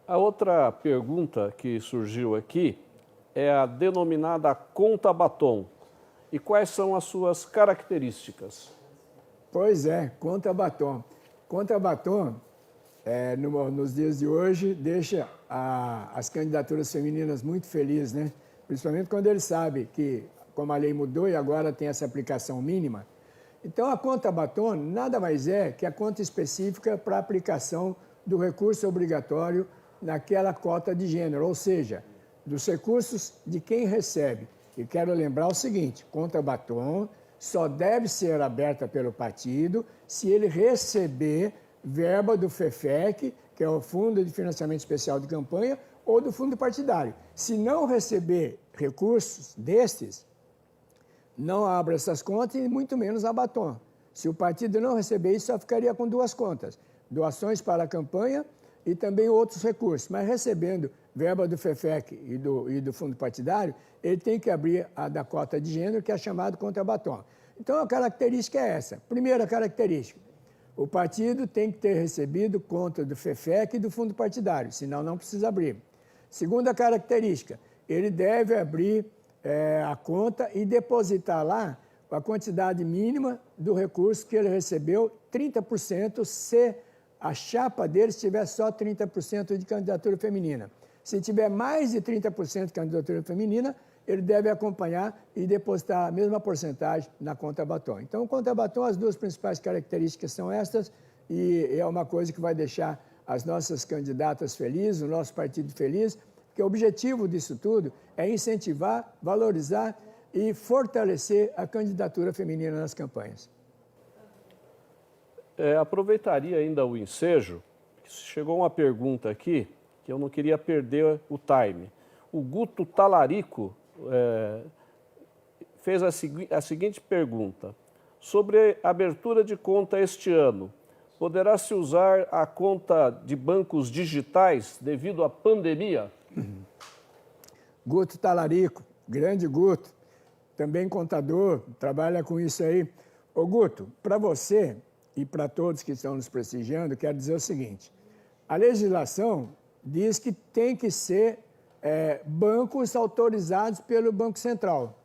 A outra pergunta que surgiu aqui é a denominada conta batom. E quais são as suas características? Pois é, conta batom. Conta batom, nos dias de hoje, deixa as candidaturas femininas muito felizes, né? Principalmente quando eles sabem que, como a lei mudou e agora tem essa aplicação mínima. Então, a conta batom nada mais é que a conta específica para aplicação do recurso obrigatório naquela cota de gênero, ou seja, dos recursos de quem recebe. E quero lembrar o seguinte, conta batom só deve ser aberta pelo partido se ele receber verba do FEFEC, que é o Fundo de Financiamento Especial de Campanha, ou do fundo partidário. Se não receber recursos destes, não abra essas contas e muito menos a batom. Se o partido não receber isso, só ficaria com duas contas. Doações para a campanha e também outros recursos, mas recebendo verba do FEFEC e do fundo partidário, ele tem que abrir a da cota de gênero, que é chamado contrabatom. Então, a característica é essa. Primeira característica, o partido tem que ter recebido conta do FEFEC e do fundo partidário, senão não precisa abrir. Segunda característica, ele deve abrir a conta e depositar lá a quantidade mínima do recurso que ele recebeu, 30%, se a chapa dele tiver só 30% de candidatura feminina. Se tiver mais de 30% de candidatura feminina, ele deve acompanhar e depositar a mesma porcentagem na conta batom. Então, conta batom, as duas principais características são estas, e é uma coisa que vai deixar as nossas candidatas felizes, o nosso partido feliz, porque o objetivo disso tudo é incentivar, valorizar e fortalecer a candidatura feminina nas campanhas. Aproveitaria ainda o ensejo, chegou uma pergunta aqui, que eu não queria perder o time. O Guto Talarico fez a seguinte pergunta: sobre a abertura de conta este ano, poderá se usar a conta de bancos digitais devido à pandemia? Guto Talarico, grande Guto, também contador, trabalha com isso aí. Ô Guto, para você e para todos que estão nos prestigiando, quero dizer o seguinte: a legislação diz que tem que ser bancos autorizados pelo Banco Central.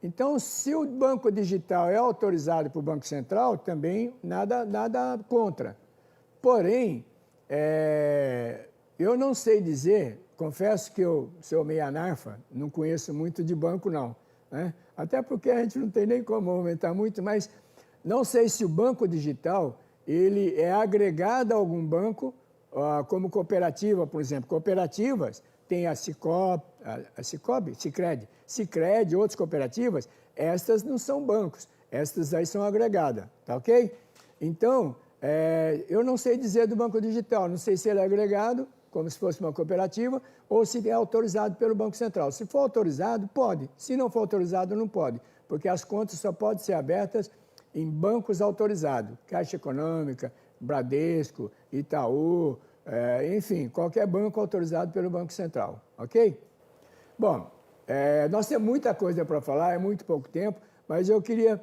Então, se o banco digital é autorizado pelo Banco Central, também nada contra. Porém, eu não sei dizer, confesso que eu sou meio anarfa, não conheço muito de banco não, né? Até porque a gente não tem nem como aumentar muito, mas não sei se o banco digital ele é agregado a algum banco, como cooperativa, por exemplo. Cooperativas tem a Sicredi, outras cooperativas, estas não são bancos, estas aí são agregadas, tá ok? Então, eu não sei dizer do banco digital, não sei se ele é agregado, como se fosse uma cooperativa, ou se é autorizado pelo Banco Central. Se for autorizado, pode. Se não for autorizado, não pode, porque as contas só podem ser abertas em bancos autorizados, Caixa Econômica, Bradesco, Itaú, enfim, qualquer banco autorizado pelo Banco Central, ok? Bom, nós temos muita coisa para falar, é muito pouco tempo, mas eu queria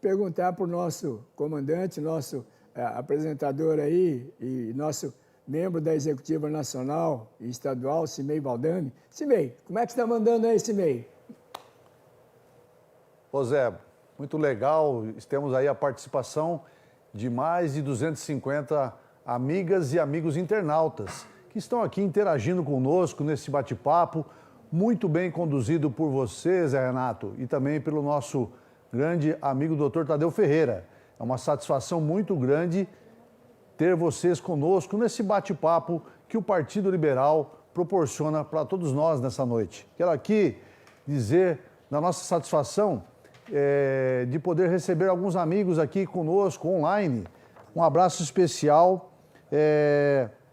perguntar para o nosso comandante, nosso apresentador aí, e nosso membro da Executiva Nacional e Estadual, Cimei Baldami. Cimei, como é que você está mandando aí, Cimei? Ô Zé, muito legal, temos aí a participação de mais de 250 amigas e amigos internautas que estão aqui interagindo conosco nesse bate-papo, muito bem conduzido por você, Zé Renato, e também pelo nosso grande amigo Dr. Tadeu Ferreira. É uma satisfação muito grande ter vocês conosco nesse bate-papo que o Partido Liberal proporciona para todos nós nessa noite. Quero aqui dizer da nossa satisfação de poder receber alguns amigos aqui conosco online. Um abraço especial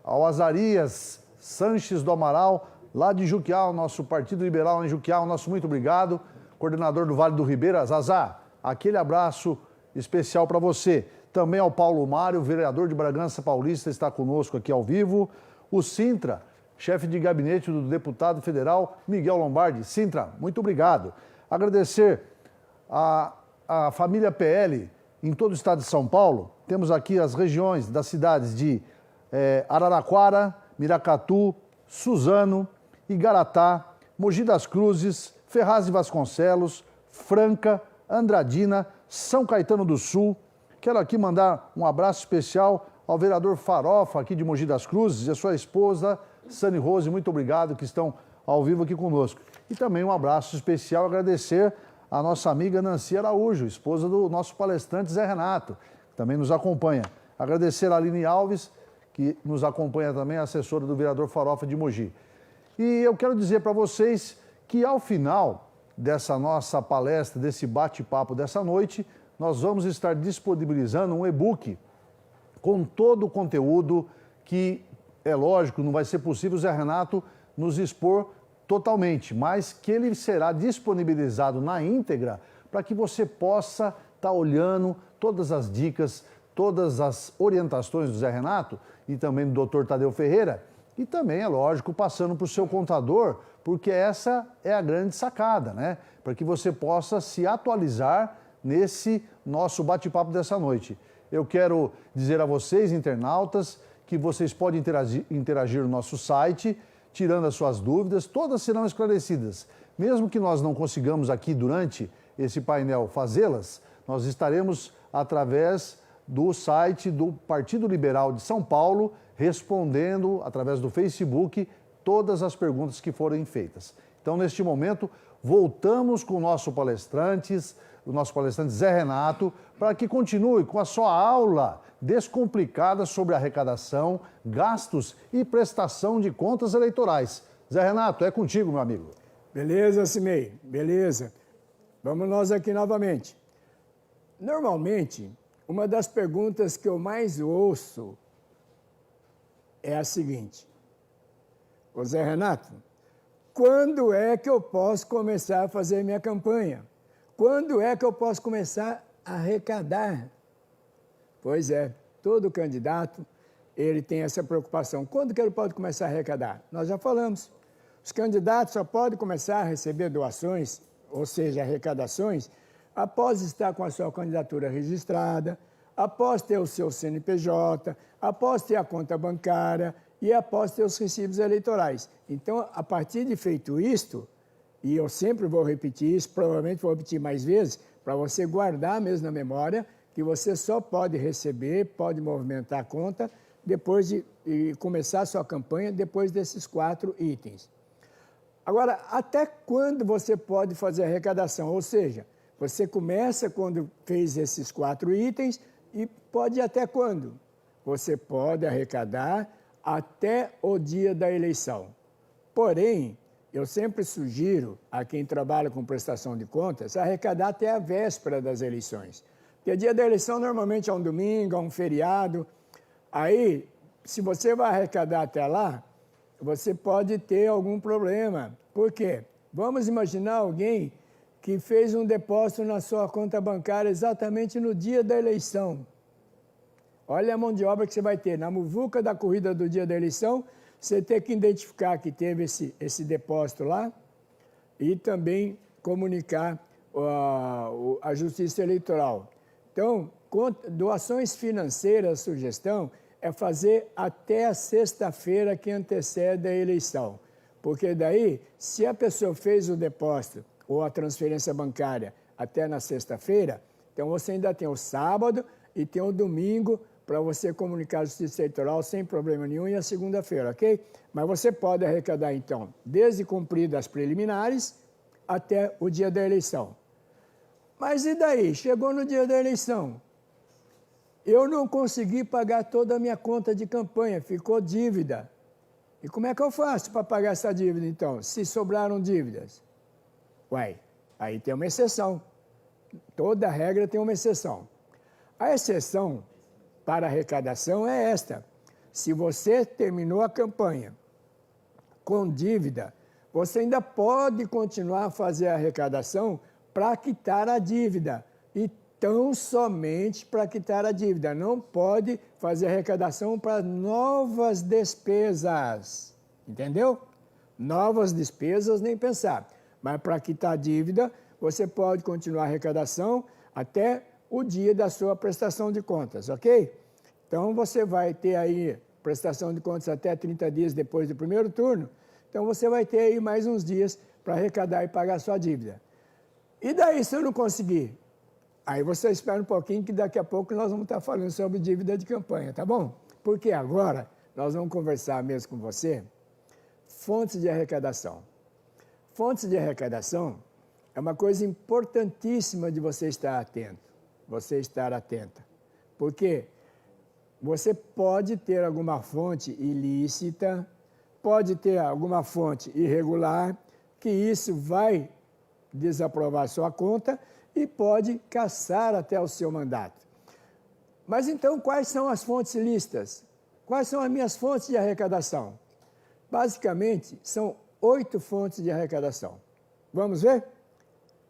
ao Azarias Sanches do Amaral, lá de Juquiá, o nosso Partido Liberal em Juquiá, o nosso muito obrigado, coordenador do Vale do Ribeira. Zazá, aquele abraço especial para você. Também ao Paulo Mário, vereador de Bragança Paulista, está conosco aqui ao vivo. O Sintra, chefe de gabinete do deputado federal Miguel Lombardi. Sintra, muito obrigado. Agradecer a família PL em todo o estado de São Paulo. Temos aqui as regiões das cidades de Araraquara, Miracatu, Suzano, Igaratá, Mogi das Cruzes, Ferraz de Vasconcelos, Franca, Andradina, São Caetano do Sul. Quero aqui mandar um abraço especial ao vereador Farofa, aqui de Mogi das Cruzes, e a sua esposa, Sani Rose, muito obrigado, que estão ao vivo aqui conosco. E também um abraço especial, agradecer a nossa amiga Nancy Araújo, esposa do nosso palestrante Zé Renato, que também nos acompanha. Agradecer a Aline Alves, que nos acompanha também, assessora do vereador Farofa de Mogi. E eu quero dizer para vocês que ao final dessa nossa palestra, desse bate-papo dessa noite, nós vamos estar disponibilizando um e-book com todo o conteúdo que, é lógico, não vai ser possível o Zé Renato nos expor totalmente, mas que ele será disponibilizado na íntegra para que você possa estar olhando todas as dicas, todas as orientações do Zé Renato e também do Dr. Tadeu Ferreira. E também, é lógico, passando para o seu contador, porque essa é a grande sacada, né? Para que você possa se atualizar nesse nosso bate-papo dessa noite. Eu quero dizer a vocês, internautas, que vocês podem interagir no nosso site, tirando as suas dúvidas, todas serão esclarecidas. Mesmo que nós não consigamos aqui durante esse painel fazê-las, nós estaremos através do site do Partido Liberal de São Paulo, respondendo através do Facebook todas as perguntas que forem feitas. Então, neste momento, voltamos com o nosso palestrante Zé Renato, para que continue com a sua aula descomplicada sobre arrecadação, gastos e prestação de contas eleitorais. Zé Renato, é contigo, meu amigo. Beleza, Cimei, beleza. Vamos nós aqui novamente. Normalmente, uma das perguntas que eu mais ouço é a seguinte: ô Zé Renato, quando é que eu posso começar a fazer minha campanha? Quando é que eu posso começar a arrecadar? Pois é, todo candidato, ele tem essa preocupação. Quando que ele pode começar a arrecadar? Nós já falamos. Os candidatos só podem começar a receber doações, ou seja, arrecadações, após estar com a sua candidatura registrada, após ter o seu CNPJ, após ter a conta bancária e após ter os recibos eleitorais. Então, a partir de feito isto, e eu sempre vou repetir isso, provavelmente vou repetir mais vezes, para você guardar mesmo na memória, que você só pode receber, pode movimentar a conta, depois de começar a sua campanha, depois desses 4 itens. Agora, até quando você pode fazer a arrecadação? Ou seja, você começa quando fez esses 4 itens e pode ir até quando? Você pode arrecadar até o dia da eleição. Porém, eu sempre sugiro a quem trabalha com prestação de contas arrecadar até a véspera das eleições. Porque o dia da eleição normalmente é um domingo, é um feriado. Aí, se você vai arrecadar até lá, você pode ter algum problema. Por quê? Vamos imaginar alguém que fez um depósito na sua conta bancária exatamente no dia da eleição. Olha a mão de obra que você vai ter. Na muvuca da corrida do dia da eleição, você tem que identificar que teve esse depósito lá e também comunicar a Justiça Eleitoral. Então, doações financeiras, sugestão, é fazer até a sexta-feira que antecede a eleição. Porque daí, se a pessoa fez o depósito ou a transferência bancária até na sexta-feira, então você ainda tem o sábado e tem o domingo para você comunicar a Justiça Eleitoral sem problema nenhum e a segunda-feira, ok? Mas você pode arrecadar, então, desde cumpridas as preliminares até o dia da eleição. Mas e daí? Chegou no dia da eleição. Eu não consegui pagar toda a minha conta de campanha, ficou dívida. E como é que eu faço para pagar essa dívida, então, se sobraram dívidas? Uai, aí tem uma exceção. Toda regra tem uma exceção. A exceção para arrecadação é esta: se você terminou a campanha com dívida, você ainda pode continuar a fazer a arrecadação para quitar a dívida, e tão somente para quitar a dívida. Não pode fazer arrecadação para novas despesas, entendeu? Novas despesas, nem pensar. Mas para quitar a dívida, você pode continuar a arrecadação até o dia da sua prestação de contas, ok? Então, você vai ter aí prestação de contas até 30 dias depois do primeiro turno. Então, você vai ter aí mais uns dias para arrecadar e pagar a sua dívida. E daí, se eu não conseguir? Aí você espera um pouquinho que daqui a pouco nós vamos estar falando sobre dívida de campanha, tá bom? Porque agora nós vamos conversar mesmo com você fontes de arrecadação. Fontes de arrecadação é uma coisa importantíssima de você estar atento. Você estar atenta. Porque você pode ter alguma fonte ilícita, pode ter alguma fonte irregular, que isso vai desaprovar sua conta e pode cassar até o seu mandato. Mas então, quais são as fontes ilícitas? Quais são as minhas fontes de arrecadação? Basicamente, são 8 fontes de arrecadação. Vamos ver?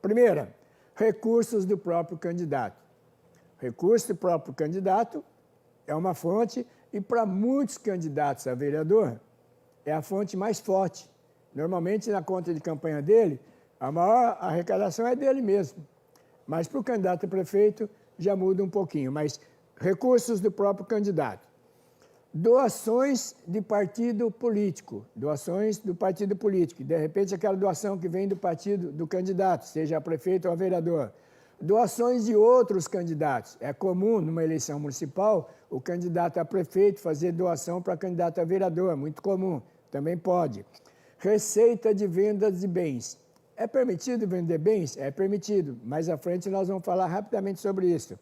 Primeira, recursos do próprio candidato. recurso do próprio candidato é uma fonte e para muitos candidatos a vereador é a fonte mais forte. Normalmente na conta de campanha dele, a maior arrecadação é dele mesmo. Mas para o candidato a prefeito já muda um pouquinho, mas recursos do próprio candidato. Doações de partido político, doações do partido político. De repente, aquela doação que vem do partido do candidato, seja a prefeito ou a vereador. Doações de outros candidatos. É comum, numa eleição municipal, o candidato a prefeito fazer doação para candidato a vereador, muito comum, também pode. Receita de vendas de bens. É permitido vender bens? É permitido. Mais à frente nós vamos falar rapidamente sobre isso.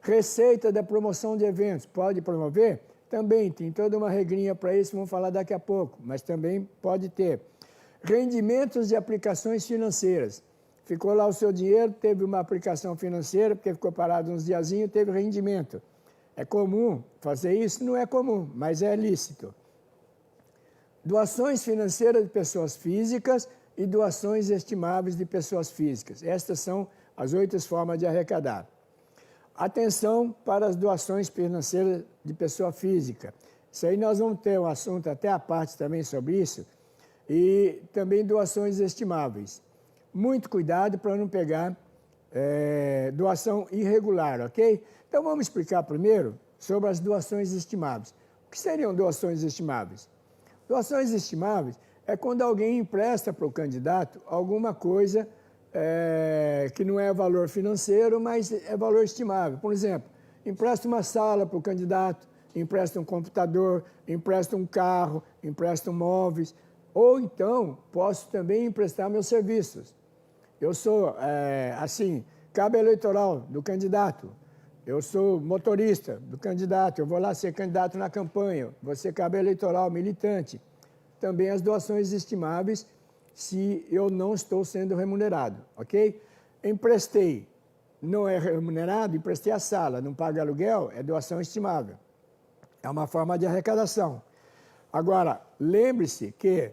Receita da promoção de eventos. Pode promover? Também tem toda uma regrinha para isso, vamos falar daqui a pouco, mas também pode ter. Rendimentos de aplicações financeiras. Ficou lá o seu dinheiro, teve uma aplicação financeira, porque ficou parado uns diazinhos, teve rendimento. É comum fazer isso? Não é comum, mas é lícito. Doações financeiras de pessoas físicas e doações estimáveis de pessoas físicas. Estas são as 8 formas de arrecadar. Atenção para as doações financeiras de pessoa física. Isso aí nós vamos ter um assunto, até a parte também sobre isso. E também doações estimáveis. Muito cuidado para não pegar doação irregular, ok? Então vamos explicar primeiro sobre as doações estimáveis. O que seriam doações estimáveis? Doações estimáveis é quando alguém empresta para o candidato alguma coisa que não é valor financeiro, mas é valor estimável. Por exemplo, empresta uma sala para o candidato, empresta um computador, empresta um carro, empresta móveis, ou então posso também emprestar meus serviços. Eu sou, cabo eleitoral do candidato, eu sou motorista do candidato, eu vou lá ser candidato na campanha, vou ser cabo eleitoral, militante. Também as doações estimáveis, se eu não estou sendo remunerado, ok? Emprestei, não é remunerado, emprestei a sala, não paga aluguel, é doação estimável. É uma forma de arrecadação. Agora, lembre-se que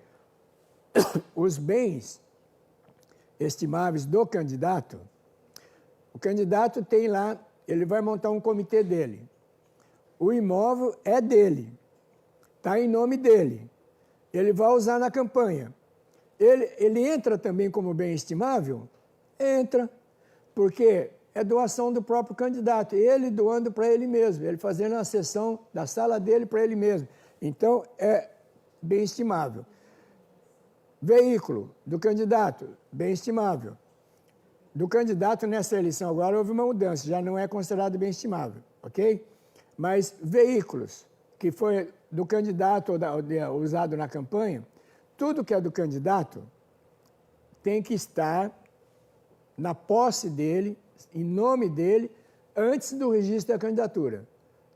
os bens estimáveis do candidato, o candidato tem lá, ele vai montar um comitê dele. O imóvel é dele, está em nome dele. Ele vai usar na campanha. Ele entra também como bem estimável? Entra, porque é doação do próprio candidato, ele doando para ele mesmo, ele fazendo a cessão da sala dele para ele mesmo. Então, é bem estimável. Veículo do candidato, bem estimável. Do candidato nessa eleição agora houve uma mudança, já não é considerado bem estimável, ok? Mas veículos, que foi do candidato ou usado na campanha, tudo que é do candidato tem que estar na posse dele, em nome dele, antes do registro da candidatura.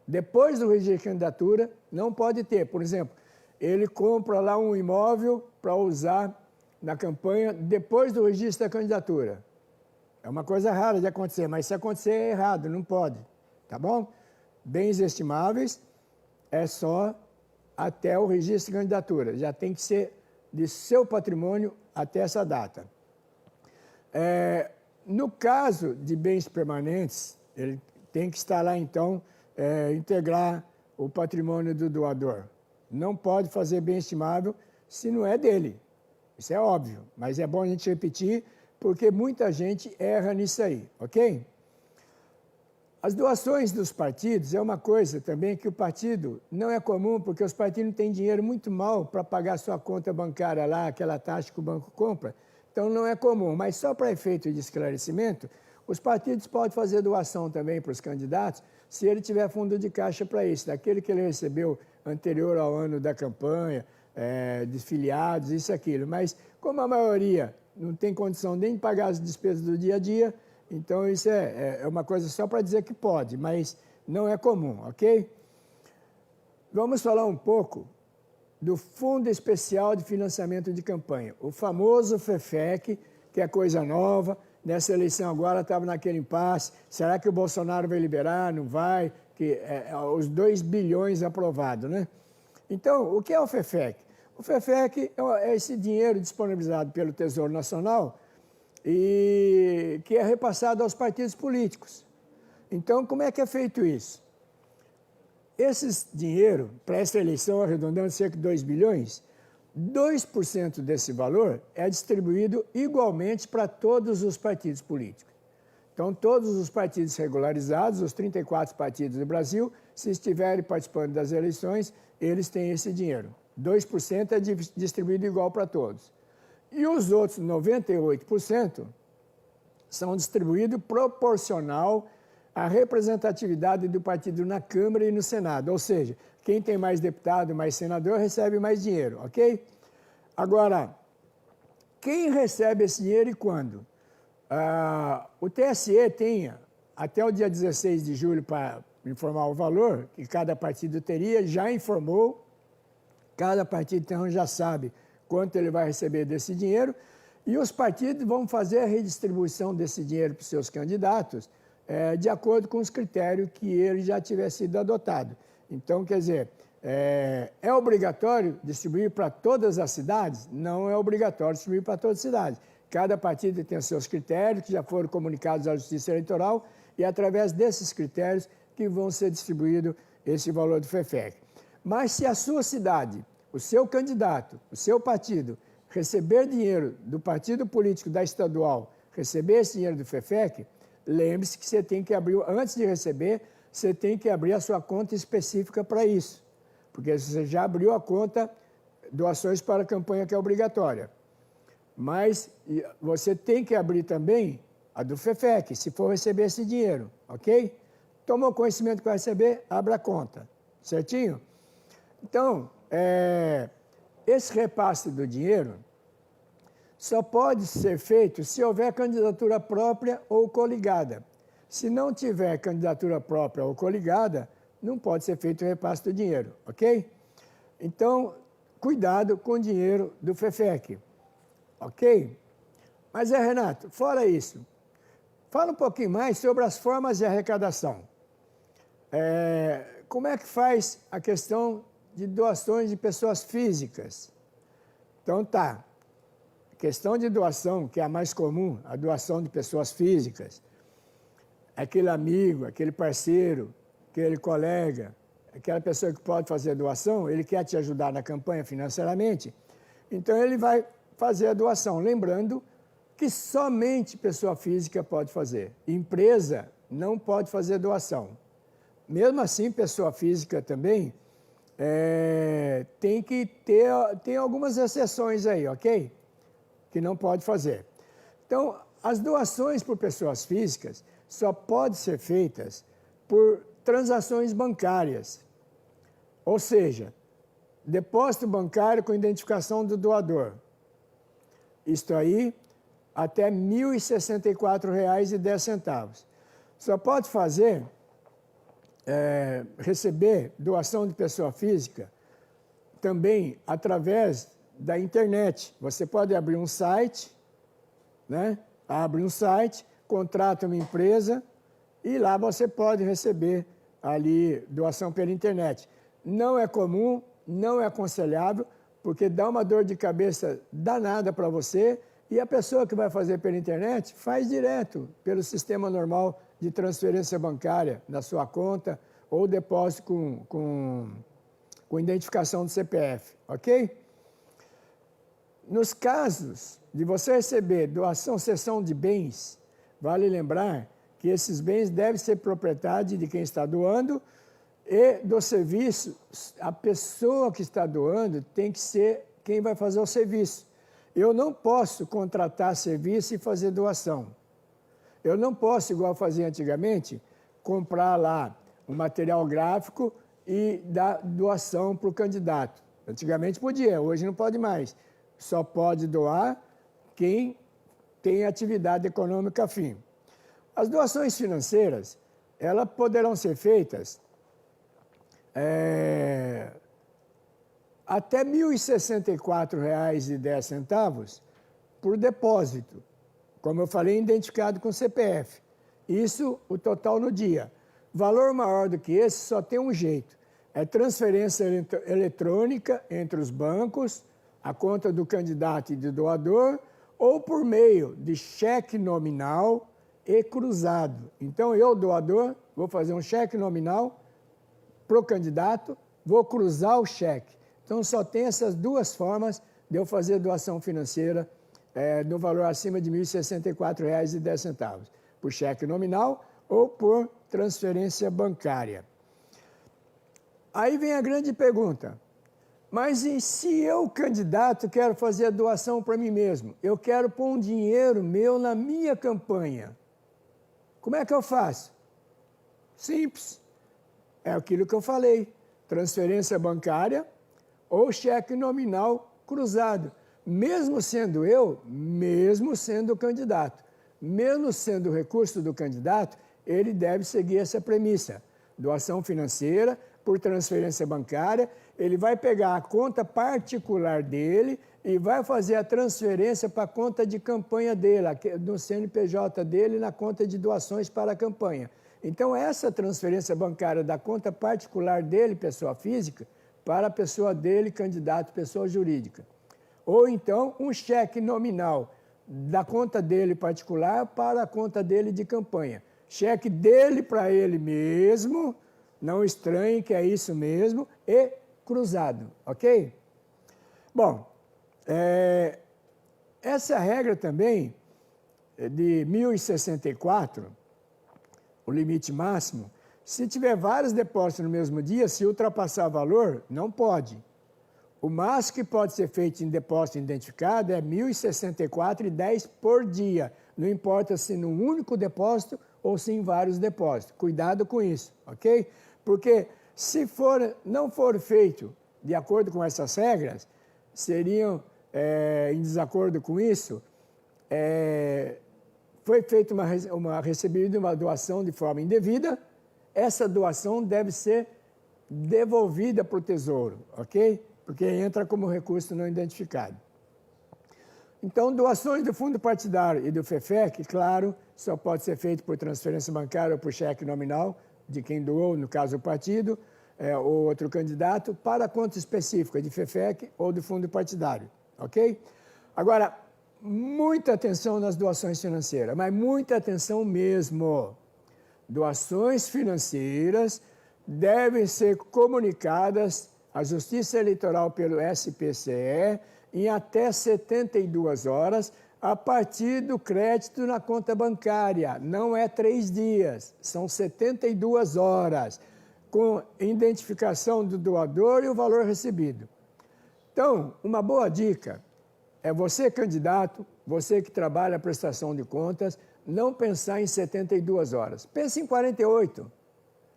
Depois do registro da candidatura, não pode ter. Por exemplo, ele compra lá um imóvel para usar na campanha depois do registro da candidatura. É uma coisa rara de acontecer, mas se acontecer é errado, não pode. Tá bom? Bens estimáveis é só até o registro de candidatura. Já tem que ser de seu patrimônio até essa data. No caso de bens permanentes, ele tem que estar lá, então, integrar o patrimônio do doador. Não pode fazer bem estimável se não é dele. Isso é óbvio, mas é bom a gente repetir, porque muita gente erra nisso aí, ok? As doações dos partidos é uma coisa também que o partido não é comum, porque os partidos não têm dinheiro muito mal para pagar sua conta bancária lá, aquela taxa que o banco compra. Então não é comum, mas só para efeito de esclarecimento, os partidos podem fazer doação também para os candidatos, se ele tiver fundo de caixa para isso, daquele que ele recebeu anterior ao ano da campanha, de filiados, isso e aquilo. Mas como a maioria não tem condição nem de pagar as despesas do dia a dia, então isso é uma coisa só para dizer que pode, mas não é comum, ok? Vamos falar um pouco do Fundo Especial de Financiamento de Campanha, o famoso FEFEC, que é coisa nova. Nessa eleição agora estava naquele impasse, será que o Bolsonaro vai liberar, não vai? Que os 2 bilhões aprovados, né? Então, o que é o FEFEC? O FEFEC é esse dinheiro disponibilizado pelo Tesouro Nacional e que é repassado aos partidos políticos. Então, como é que é feito isso? Esse dinheiro, para essa eleição, arredondando cerca de 2 bilhões, 2% desse valor é distribuído igualmente para todos os partidos políticos. Então, todos os partidos regularizados, os 34 partidos do Brasil, se estiverem participando das eleições, eles têm esse dinheiro. 2% é distribuído igual para todos. E os outros 98% são distribuídos proporcional à representatividade do partido na Câmara e no Senado. Ou seja, quem tem mais deputado, mais senador, recebe mais dinheiro, ok? Agora, quem recebe esse dinheiro e quando? O TSE tem até o dia 16 de julho para informar o valor que cada partido teria, já informou, cada partido então já sabe quanto ele vai receber desse dinheiro, e os partidos vão fazer a redistribuição desse dinheiro para os seus candidatos de acordo com os critérios que ele já tiver sido adotado. Então, quer dizer, é obrigatório distribuir para todas as cidades? Não é obrigatório distribuir para todas as cidades. Cada partido tem os seus critérios, que já foram comunicados à Justiça Eleitoral, e é através desses critérios que vão ser distribuído esse valor do FEFEC. Mas se a sua cidade, o seu candidato, o seu partido, receber dinheiro do partido político da estadual, receber esse dinheiro do FEFEC, lembre-se que você tem que abrir, antes de receber, você tem que abrir a sua conta específica para isso. Porque você já abriu a conta doações para a campanha, que é obrigatória. Mas você tem que abrir também a do FEFEC, se for receber esse dinheiro, ok? Tomou conhecimento que vai receber, abra a conta, certinho? Então, esse repasse do dinheiro só pode ser feito se houver candidatura própria ou coligada. Se não tiver candidatura própria ou coligada, não pode ser feito o repasse do dinheiro, ok? Então, cuidado com o dinheiro do FEFEC. Ok? Mas Renato, fora isso, fala um pouquinho mais sobre as formas de arrecadação. Como é que faz a questão de doações de pessoas físicas? Então tá, questão de doação, que é a mais comum, a doação de pessoas físicas, aquele amigo, aquele parceiro, aquele colega, aquela pessoa que pode fazer a doação, ele quer te ajudar na campanha financeiramente, então ele vai fazer a doação. Lembrando que somente pessoa física pode fazer. Empresa não pode fazer doação. Mesmo assim, pessoa física também tem algumas exceções aí, ok? Que não pode fazer. Então, as doações por pessoas físicas só podem ser feitas por transações bancárias. Ou seja, depósito bancário com identificação do doador. Isto aí, até R$ 1.064,10. Só pode fazer, receber doação de pessoa física também através da internet. Você pode abrir um site, né? Abre um site, contrata uma empresa e lá você pode receber ali doação pela internet. Não é comum, não é aconselhável, porque dá uma dor de cabeça danada para você, e a pessoa que vai fazer pela internet faz direto pelo sistema normal de transferência bancária na sua conta ou depósito com identificação do CPF, ok? Nos casos de você receber doação, cessão de bens, vale lembrar que esses bens devem ser propriedade de quem está doando, e do serviço, a pessoa que está doando tem que ser quem vai fazer o serviço. Eu não posso contratar serviço e fazer doação. Eu não posso, igual fazia antigamente, comprar lá um material gráfico e dar doação para o candidato. Antigamente podia, hoje não pode mais. Só pode doar quem tem atividade econômica afim. As doações financeiras, elas poderão ser feitas até R$ 1.064,10 por depósito, como eu falei, identificado com CPF. Isso, o total no dia. Valor maior do que esse só tem um jeito, é transferência eletrônica entre os bancos, a conta do candidato e do doador, ou por meio de cheque nominal e cruzado. Então, eu, doador, vou fazer um cheque nominal para o candidato, vou cruzar o cheque. Então, só tem essas duas formas de eu fazer doação financeira no valor acima de R$ 1.064,10, por cheque nominal ou por transferência bancária. Aí vem a grande pergunta, mas e se eu, candidato, quero fazer a doação para mim mesmo? Eu quero pôr um dinheiro meu na minha campanha. Como é que eu faço? Simples. É aquilo que eu falei, transferência bancária ou cheque nominal cruzado. Mesmo sendo eu, mesmo sendo o candidato, mesmo sendo o recurso do candidato, ele deve seguir essa premissa. Doação financeira por transferência bancária, ele vai pegar a conta particular dele e vai fazer a transferência para a conta de campanha dele, no CNPJ dele, na conta de doações para a campanha. Então, essa transferência bancária da conta particular dele, pessoa física, para a pessoa dele, candidato, pessoa jurídica. Ou então, um cheque nominal da conta dele particular para a conta dele de campanha. Cheque dele para ele mesmo, não estranhe que é isso mesmo, e cruzado, ok? Bom, essa regra também de 1.064, o limite máximo, se tiver vários depósitos no mesmo dia, se ultrapassar o valor, não pode. O máximo que pode ser feito em depósito identificado é R$ 1.064,10 por dia. Não importa se num único depósito ou se em vários depósitos. Cuidado com isso, ok? Porque se não for feito de acordo com essas regras, seriam em desacordo com isso, foi feita recebida uma doação de forma indevida, essa doação deve ser devolvida para o Tesouro, ok? Porque entra como recurso não identificado. Então, doações do fundo partidário e do FEFEC, claro, só pode ser feito por transferência bancária ou por cheque nominal de quem doou, no caso o partido, ou outro candidato, para conta específica de FEFEC ou do fundo partidário, ok? Agora, muita atenção nas doações financeiras, mas muita atenção mesmo. Doações financeiras devem ser comunicadas à Justiça Eleitoral pelo SPCE em até 72 horas a partir do crédito na conta bancária. Não é 3 dias, são 72 horas, com identificação do doador e o valor recebido. Então, uma boa dica é você, candidato, você que trabalha a prestação de contas, não pensar em 72 horas. Pense em 48.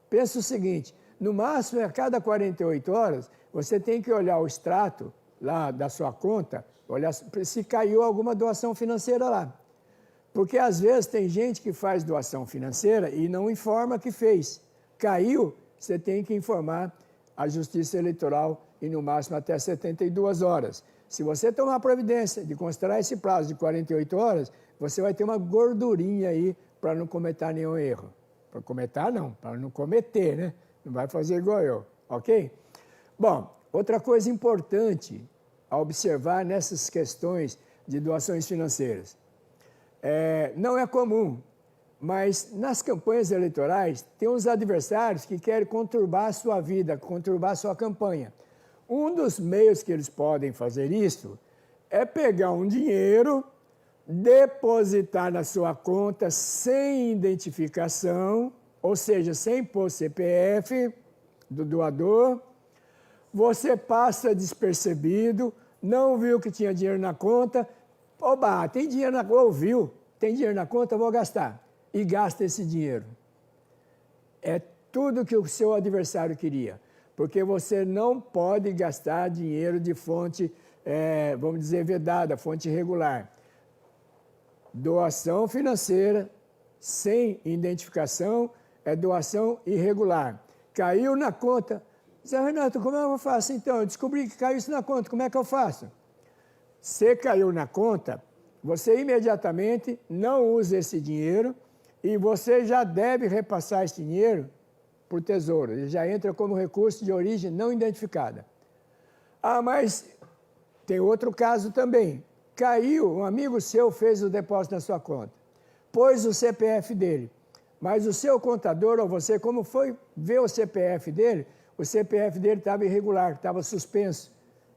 Pense o seguinte, no máximo, a cada 48 horas, você tem que olhar o extrato lá da sua conta, olhar se caiu alguma doação financeira lá. Porque, às vezes, tem gente que faz doação financeira e não informa que fez. Caiu, você tem que informar a Justiça Eleitoral e, no máximo, até 72 horas. Se você tomar providência de considerar esse prazo de 48 horas, você vai ter uma gordurinha aí para não cometer nenhum erro. Para cometer, não, para não cometer, né? Não vai fazer igual eu, ok? Bom, outra coisa importante a observar nessas questões de doações financeiras. Não é comum, mas nas campanhas eleitorais tem uns adversários que querem conturbar a sua vida, conturbar a sua campanha. Um dos meios que eles podem fazer isso é pegar um dinheiro, depositar na sua conta sem identificação, ou seja, sem pôr CPF do doador, você passa despercebido, não viu que tinha dinheiro na conta, oba, tem dinheiro na conta, ouviu, tem dinheiro na conta, vou gastar, e gasta esse dinheiro. É tudo que o seu adversário queria, porque você não pode gastar dinheiro de fonte, vamos dizer, vedada, fonte irregular. Doação financeira sem identificação é doação irregular. Caiu na conta. Zé Renato, como é que eu faço então? Eu descobri que caiu isso na conta, como é que eu faço? Se caiu na conta, você imediatamente não usa esse dinheiro e você já deve repassar esse dinheiro para o Tesouro. Ele já entra como recurso de origem não identificada. Ah, mas tem outro caso também. Caiu, um amigo seu fez o depósito na sua conta, pôs o CPF dele. mas o seu contador ou você, como foi ver o CPF dele estava irregular, estava suspenso.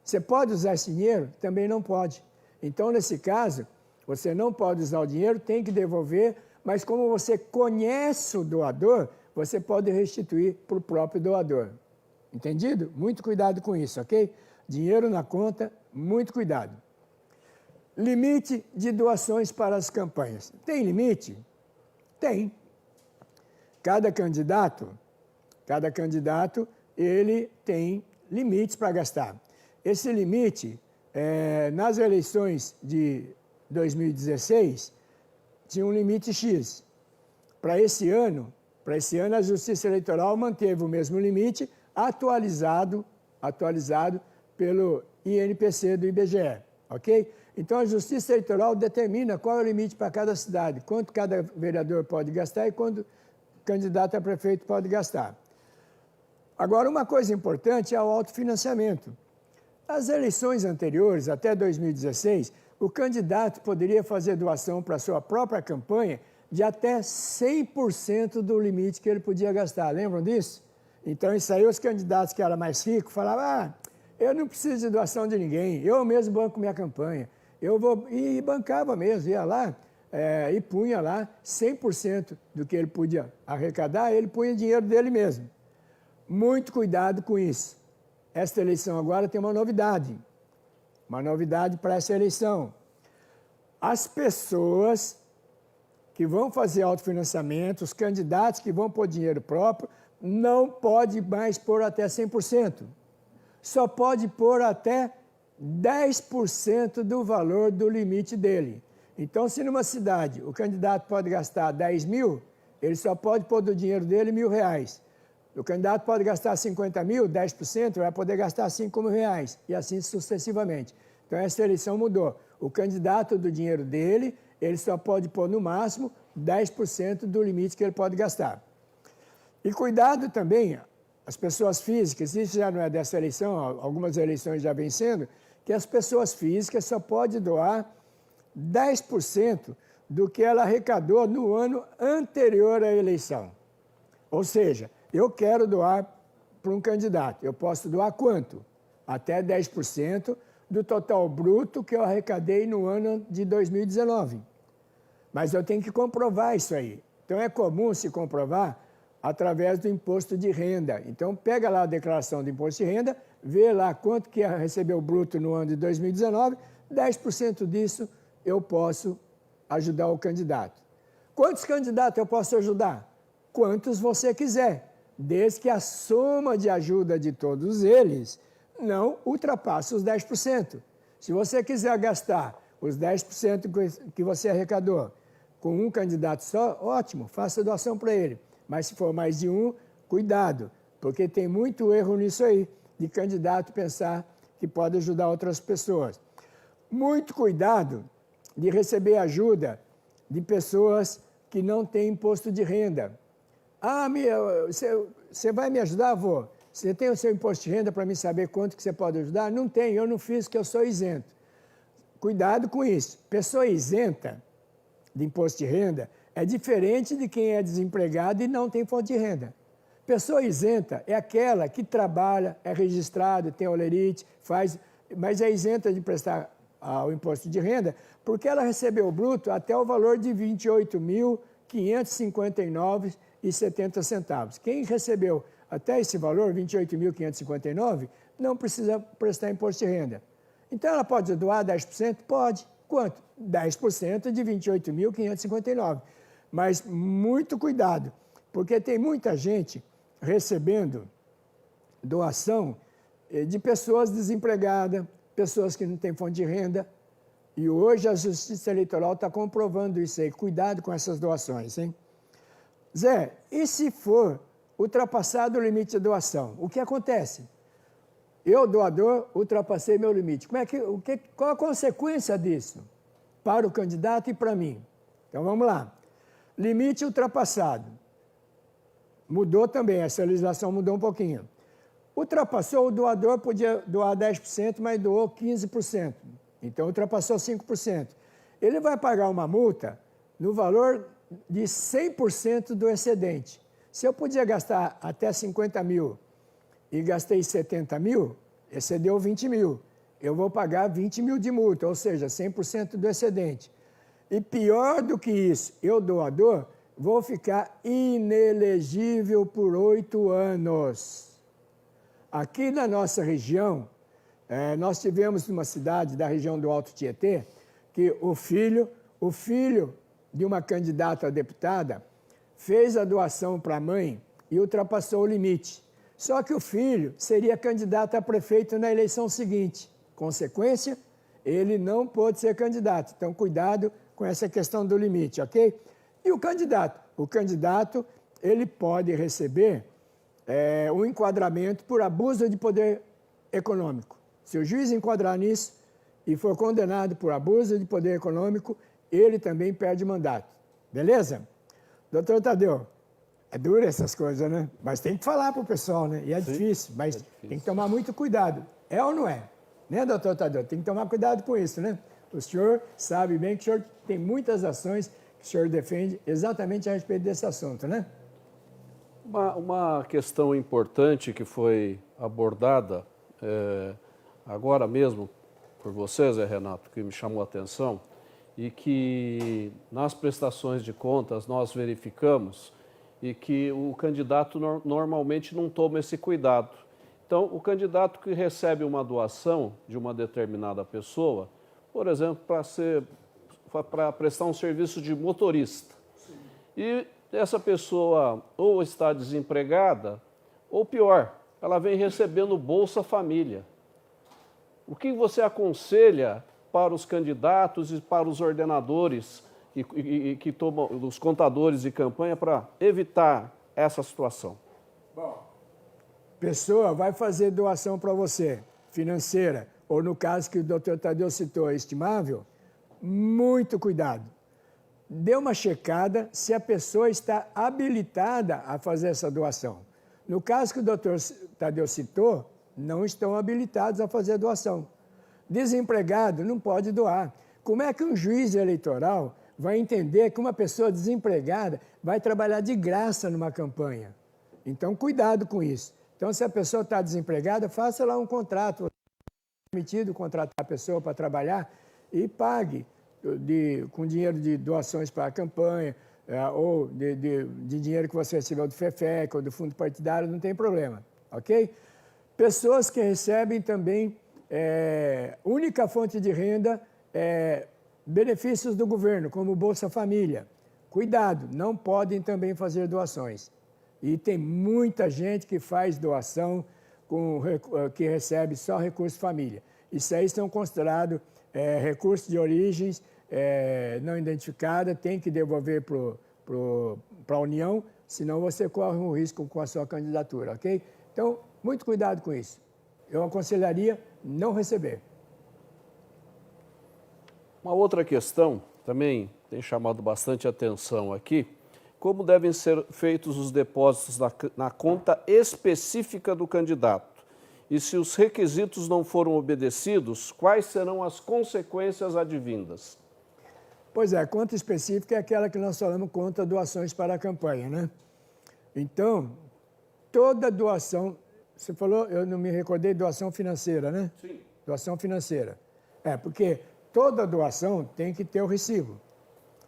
Você pode usar esse dinheiro? Também não pode. Então, nesse caso, você não pode usar o dinheiro, tem que devolver, mas como você conhece o doador, você pode restituir para o próprio doador. Entendido? Muito cuidado com isso, ok? Dinheiro na conta, muito cuidado. Limite de doações para as campanhas. Tem limite? Tem. Cada candidato, ele tem limites para gastar. Esse limite, nas eleições de 2016, tinha um limite X. Para esse ano, a Justiça Eleitoral manteve o mesmo limite, atualizado pelo INPC do IBGE, ok? Então, a Justiça Eleitoral determina qual é o limite para cada cidade, quanto cada vereador pode gastar e quanto candidato a prefeito pode gastar. Agora, uma coisa importante é o autofinanciamento. Nas eleições anteriores, até 2016, o candidato poderia fazer doação para a sua própria campanha de até 100% do limite que ele podia gastar. Lembram disso? Então, isso aí, os candidatos que eram mais ricos falavam, eu não preciso de doação de ninguém, eu mesmo banco minha campanha. E bancava mesmo, ia lá e punha lá 100% do que ele podia arrecadar, ele punha dinheiro dele mesmo. Muito cuidado com isso. Esta eleição agora tem uma novidade para essa eleição. As pessoas que vão fazer autofinanciamento, os candidatos que vão pôr dinheiro próprio, não pode mais pôr até 100%. Só pode pôr até 10% do valor do limite dele. Então, se numa cidade o candidato pode gastar 10 mil, ele só pode pôr do dinheiro dele R$1.000. O candidato pode gastar 50 mil, 10%, vai poder gastar 5 mil reais, e assim sucessivamente. Então, essa eleição mudou. O candidato do dinheiro dele, ele só pode pôr no máximo 10% do limite que ele pode gastar. E cuidado também, as pessoas físicas, isso já não é dessa eleição, algumas eleições já vem sendo, que as pessoas físicas só podem doar 10% do que ela arrecadou no ano anterior à eleição. Ou seja, eu quero doar para um candidato, eu posso doar quanto? Até 10% do total bruto que eu arrecadei no ano de 2019. Mas eu tenho que comprovar isso aí. Então, é comum se comprovar através do imposto de renda. Então, pega lá a declaração do imposto de renda, vê lá quanto que recebeu bruto no ano de 2019, 10% disso eu posso ajudar o candidato. Quantos candidatos eu posso ajudar? Quantos você quiser, desde que a soma de ajuda de todos eles não ultrapasse os 10%. Se você quiser gastar os 10% que você arrecadou com um candidato só, ótimo, faça doação para ele. Mas se for mais de um, cuidado, porque tem muito erro nisso aí, de candidato pensar que pode ajudar outras pessoas. Muito cuidado de receber ajuda de pessoas que não têm imposto de renda. Você vai me ajudar? Vou. Você tem o seu imposto de renda para me saber quanto que você pode ajudar? Não tem, eu não fiz, porque eu sou isento. Cuidado com isso. Pessoa isenta de imposto de renda é diferente de quem é desempregado e não tem fonte de renda. Pessoa isenta é aquela que trabalha, é registrada, tem olerite, mas é isenta de prestar o imposto de renda porque ela recebeu o bruto até o valor de R$ 28.559,70. Quem recebeu até esse valor, R$ 28.559, não precisa prestar imposto de renda. Então, ela pode doar 10%? Pode. Quanto? 10% de R$ 28.559. Mas muito cuidado, porque tem muita gente recebendo doação de pessoas desempregadas, pessoas que não têm fonte de renda. E hoje a Justiça Eleitoral está comprovando isso aí. Cuidado com essas doações, hein? Zé, e se for ultrapassado o limite de doação? O que acontece? Eu, doador, ultrapassei meu limite. Qual a consequência disso? Para o candidato e para mim. Então, vamos lá. Limite ultrapassado. Mudou também, essa legislação mudou um pouquinho. Ultrapassou, o doador podia doar 10%, mas doou 15%. Então, ultrapassou 5%. Ele vai pagar uma multa no valor de 100% do excedente. Se eu podia gastar até 50 mil e gastei 70 mil, excedeu 20 mil. Eu vou pagar 20 mil de multa, ou seja, 100% do excedente. E pior do que isso, eu, doador, vou ficar inelegível por 8 anos. Aqui na nossa região, nós tivemos uma cidade da região do Alto Tietê, que o filho de uma candidata a deputada fez a doação para a mãe e ultrapassou o limite. Só que o filho seria candidato a prefeito na eleição seguinte. Consequência, ele não pôde ser candidato. Então, cuidado com essa questão do limite, ok? E o candidato? O candidato, ele pode receber um enquadramento por abuso de poder econômico. Se o juiz enquadrar nisso e for condenado por abuso de poder econômico, ele também perde mandato. Beleza? Doutor Tadeu, é duro essas coisas, né? Mas tem que falar para o pessoal, né? E é difícil, mas tem que tomar muito cuidado. É ou não é? Né, doutor Tadeu? Tem que tomar cuidado com isso, né? O senhor sabe bem que o senhor tem muitas ações que o senhor defende exatamente a respeito desse assunto, né? Uma questão importante que foi abordada agora mesmo por vocês, Renato, que me chamou a atenção, e que nas prestações de contas nós verificamos e que o candidato normalmente não toma esse cuidado. Então, o candidato que recebe uma doação de uma determinada pessoa, por exemplo, para prestar um serviço de motorista, e essa pessoa ou está desempregada, ou pior, ela vem recebendo Bolsa Família. O que você aconselha para os candidatos e para os ordenadores que tomam, os contadores de campanha, para evitar essa situação? Bom, pessoa vai fazer doação para você, financeira, ou no caso que o doutor Tadeu citou, estimável, muito cuidado. Dê uma checada se a pessoa está habilitada a fazer essa doação. No caso que o doutor Tadeu citou, não estão habilitados a fazer a doação. Desempregado não pode doar. Como é que um juiz eleitoral vai entender que uma pessoa desempregada vai trabalhar de graça numa campanha? Então, cuidado com isso. Então, se a pessoa está desempregada, faça lá um contrato. É permitido contratar a pessoa para trabalhar e pague com dinheiro de doações para a campanha, ou de dinheiro que você recebeu do FEFEC ou do fundo partidário, não tem problema, ok? Pessoas que recebem também, única fonte de renda, benefícios do governo, como Bolsa Família. Cuidado, não podem também fazer doações. E tem muita gente que faz doação que recebe só recurso família. Isso aí são considerados recursos de origens não identificada, tem que devolver para a União, senão você corre um risco com a sua candidatura, ok? Então, muito cuidado com isso. Eu aconselharia não receber. Uma outra questão também tem chamado bastante atenção aqui, como devem ser feitos os depósitos na conta específica do candidato? E se os requisitos não foram obedecidos, quais serão as consequências advindas? Pois é, a conta específica é aquela que nós falamos, conta doações para a campanha, né? Então, toda doação, você falou, eu não me recordei, doação financeira, né? Sim. Doação financeira. Porque toda doação tem que ter o recibo,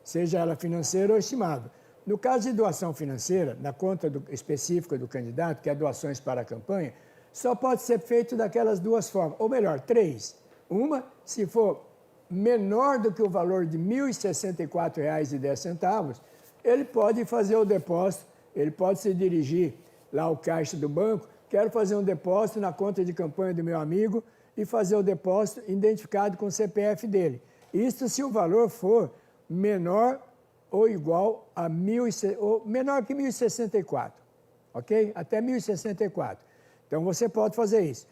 seja ela financeira ou estimável. No caso de doação financeira, na conta específica do candidato, que é doações para a campanha, só pode ser feito daquelas duas formas, ou melhor, três. Uma, se for menor do que o valor de R$ 1.064,10, ele pode fazer o depósito, ele pode se dirigir lá ao caixa do banco, quero fazer um depósito na conta de campanha do meu amigo e fazer o depósito identificado com o CPF dele. Isso se o valor for menor ou igual a menor que 1.064, ok? Até 1.064. Então, você pode fazer isso.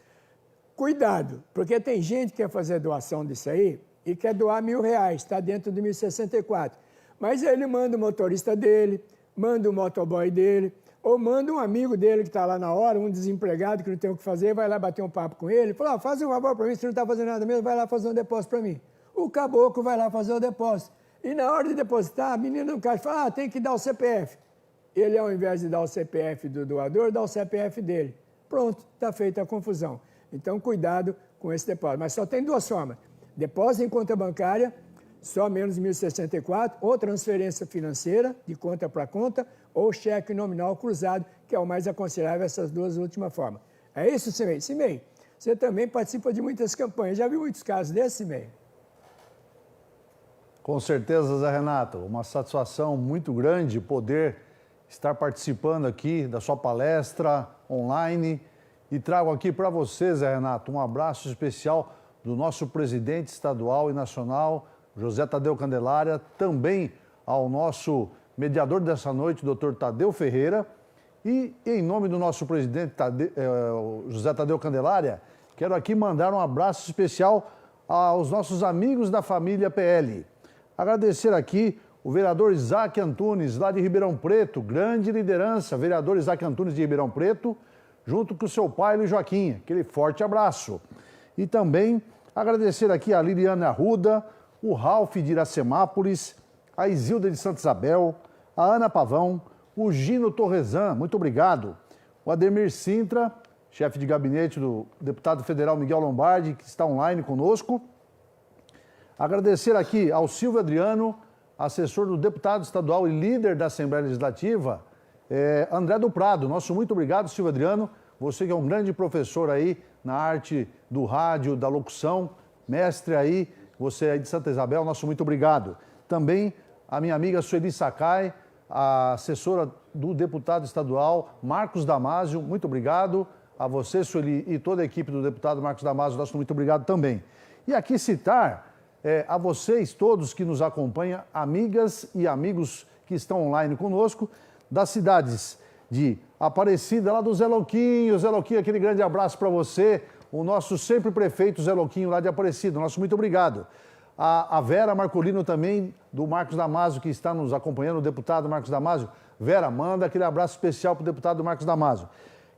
Cuidado, porque tem gente que quer fazer doação disso aí e quer doar R$1.000, está dentro de 1.064. Mas ele manda o motorista dele, manda o motoboy dele, ou manda um amigo dele que está lá na hora, um desempregado que não tem o que fazer, vai lá bater um papo com ele, fala, faz um favor para mim, se não está fazendo nada mesmo, vai lá fazer um depósito para mim. O caboclo vai lá fazer o depósito. E na hora de depositar, a menina do caixa fala, tem que dar o CPF. Ele, ao invés de dar o CPF do doador, dá o CPF dele. Pronto, está feita a confusão. Então, cuidado com esse depósito. Mas só tem duas formas. Depósito em conta bancária, só menos 1.064, ou transferência financeira, de conta para conta, ou cheque nominal cruzado, que é o mais aconselhável, essas duas últimas formas. É isso, Cimei? Cimei, você também participa de muitas campanhas. Já viu muitos casos desses, Cimei? Com certeza, Zé Renato. Uma satisfação muito grande poder estar participando aqui da sua palestra online. E trago aqui para você, Zé Renato, um abraço especial do nosso presidente estadual e nacional, José Tadeu Candelária, também ao nosso mediador dessa noite, doutor Tadeu Ferreira. E em nome do nosso presidente José Tadeu Candelária, quero aqui mandar um abraço especial aos nossos amigos da família PL. Agradecer aqui o vereador Isaac Antunes, lá de Ribeirão Preto, grande liderança, vereador Isaac Antunes de Ribeirão Preto, junto com o seu pai, Luiz Joaquim. Aquele forte abraço. E também agradecer aqui a Liliana Arruda, o Ralf de Iracemápolis, a Isilda de Santa Isabel, a Ana Pavão, o Gino Torresan, muito obrigado. O Ademir Sintra, chefe de gabinete do deputado federal Miguel Lombardi, que está online conosco. Agradecer aqui ao Silvio Adriano, assessor do deputado estadual e líder da Assembleia Legislativa, André do Prado. Nosso muito obrigado, Silvio Adriano. Você que é um grande professor aí na arte do rádio, da locução, mestre aí, você aí de Santa Isabel, nosso muito obrigado. Também a minha amiga Sueli Sakai, a assessora do deputado estadual Marcos Damasio, muito obrigado. A você, Sueli, e toda a equipe do deputado Marcos Damasio, nosso muito obrigado também. E aqui citar a vocês todos que nos acompanham, amigas e amigos que estão online conosco, das cidades de Aparecida, lá do Zé Louquinho. Zé Louquinho, aquele grande abraço para você, o nosso sempre prefeito Zé Louquinho lá de Aparecida, nosso muito obrigado. A Vera Marcolino também, do Marcos Damasio, que está nos acompanhando, o deputado Marcos Damasio. Vera, manda aquele abraço especial para o deputado Marcos Damasio.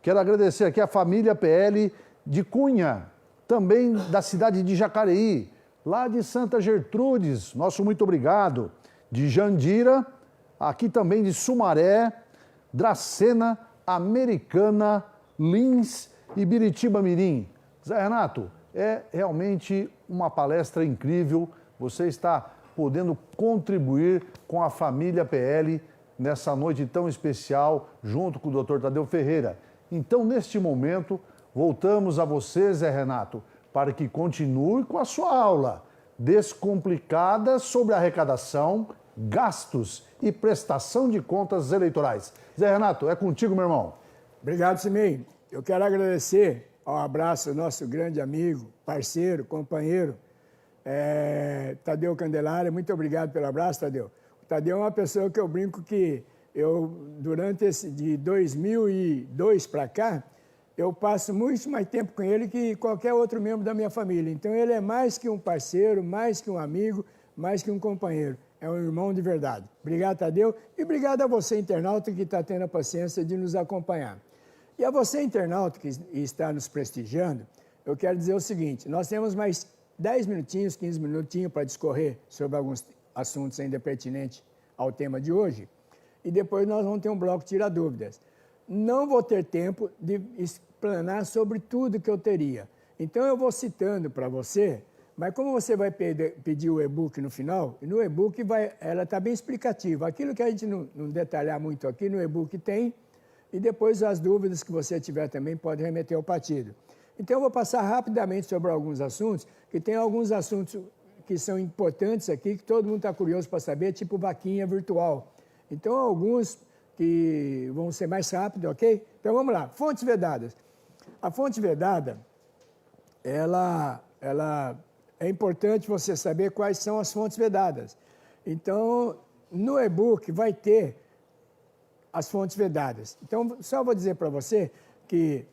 Quero agradecer aqui a família PL de Cunha, também da cidade de Jacareí, lá de Santa Gertrudes, nosso muito obrigado. De Jandira, aqui também de Sumaré, Dracena, Americana, Lins e Biritiba Mirim. Zé Renato, é realmente uma palestra incrível. Você está podendo contribuir com a família PL nessa noite tão especial, junto com o Dr. Tadeu Ferreira. Então, neste momento, voltamos a você, Zé Renato, para que continue com a sua aula descomplicada sobre arrecadação, gastos e prestação de contas eleitorais. Zé Renato, é contigo, meu irmão. Obrigado, Cimei. Eu quero agradecer ao abraço do nosso grande amigo, parceiro, companheiro, Tadeu Candelária. Muito obrigado pelo abraço, Tadeu. O Tadeu é uma pessoa que eu brinco que durante de 2002 para cá, eu passo muito mais tempo com ele que qualquer outro membro da minha família. Então, ele é mais que um parceiro, mais que um amigo, mais que um companheiro. É um irmão de verdade. Obrigado, Tadeu, e obrigado a você, internauta, que está tendo a paciência de nos acompanhar. E a você, internauta, que está nos prestigiando, eu quero dizer o seguinte: nós temos mais 10 minutinhos, 15 minutinhos para discorrer sobre alguns assuntos ainda pertinentes ao tema de hoje, e depois nós vamos ter um bloco Tira Dúvidas. Não vou ter tempo de explanar sobre tudo que eu teria. Então, eu vou citando para você, mas como você vai pedir o e-book no final, no e-book ela está bem explicativa. Aquilo que a gente não detalhar muito aqui, no e-book tem, e depois as dúvidas que você tiver também pode remeter ao partido. Então, eu vou passar rapidamente sobre alguns assuntos, que tem alguns assuntos que são importantes aqui, que todo mundo está curioso para saber, tipo vaquinha virtual. Então, alguns que vão ser mais rápidos, ok? Então, vamos lá. Fontes vedadas. A fonte vedada, ela é importante você saber quais são as fontes vedadas. Então, no e-book vai ter as fontes vedadas. Então, só vou dizer para você que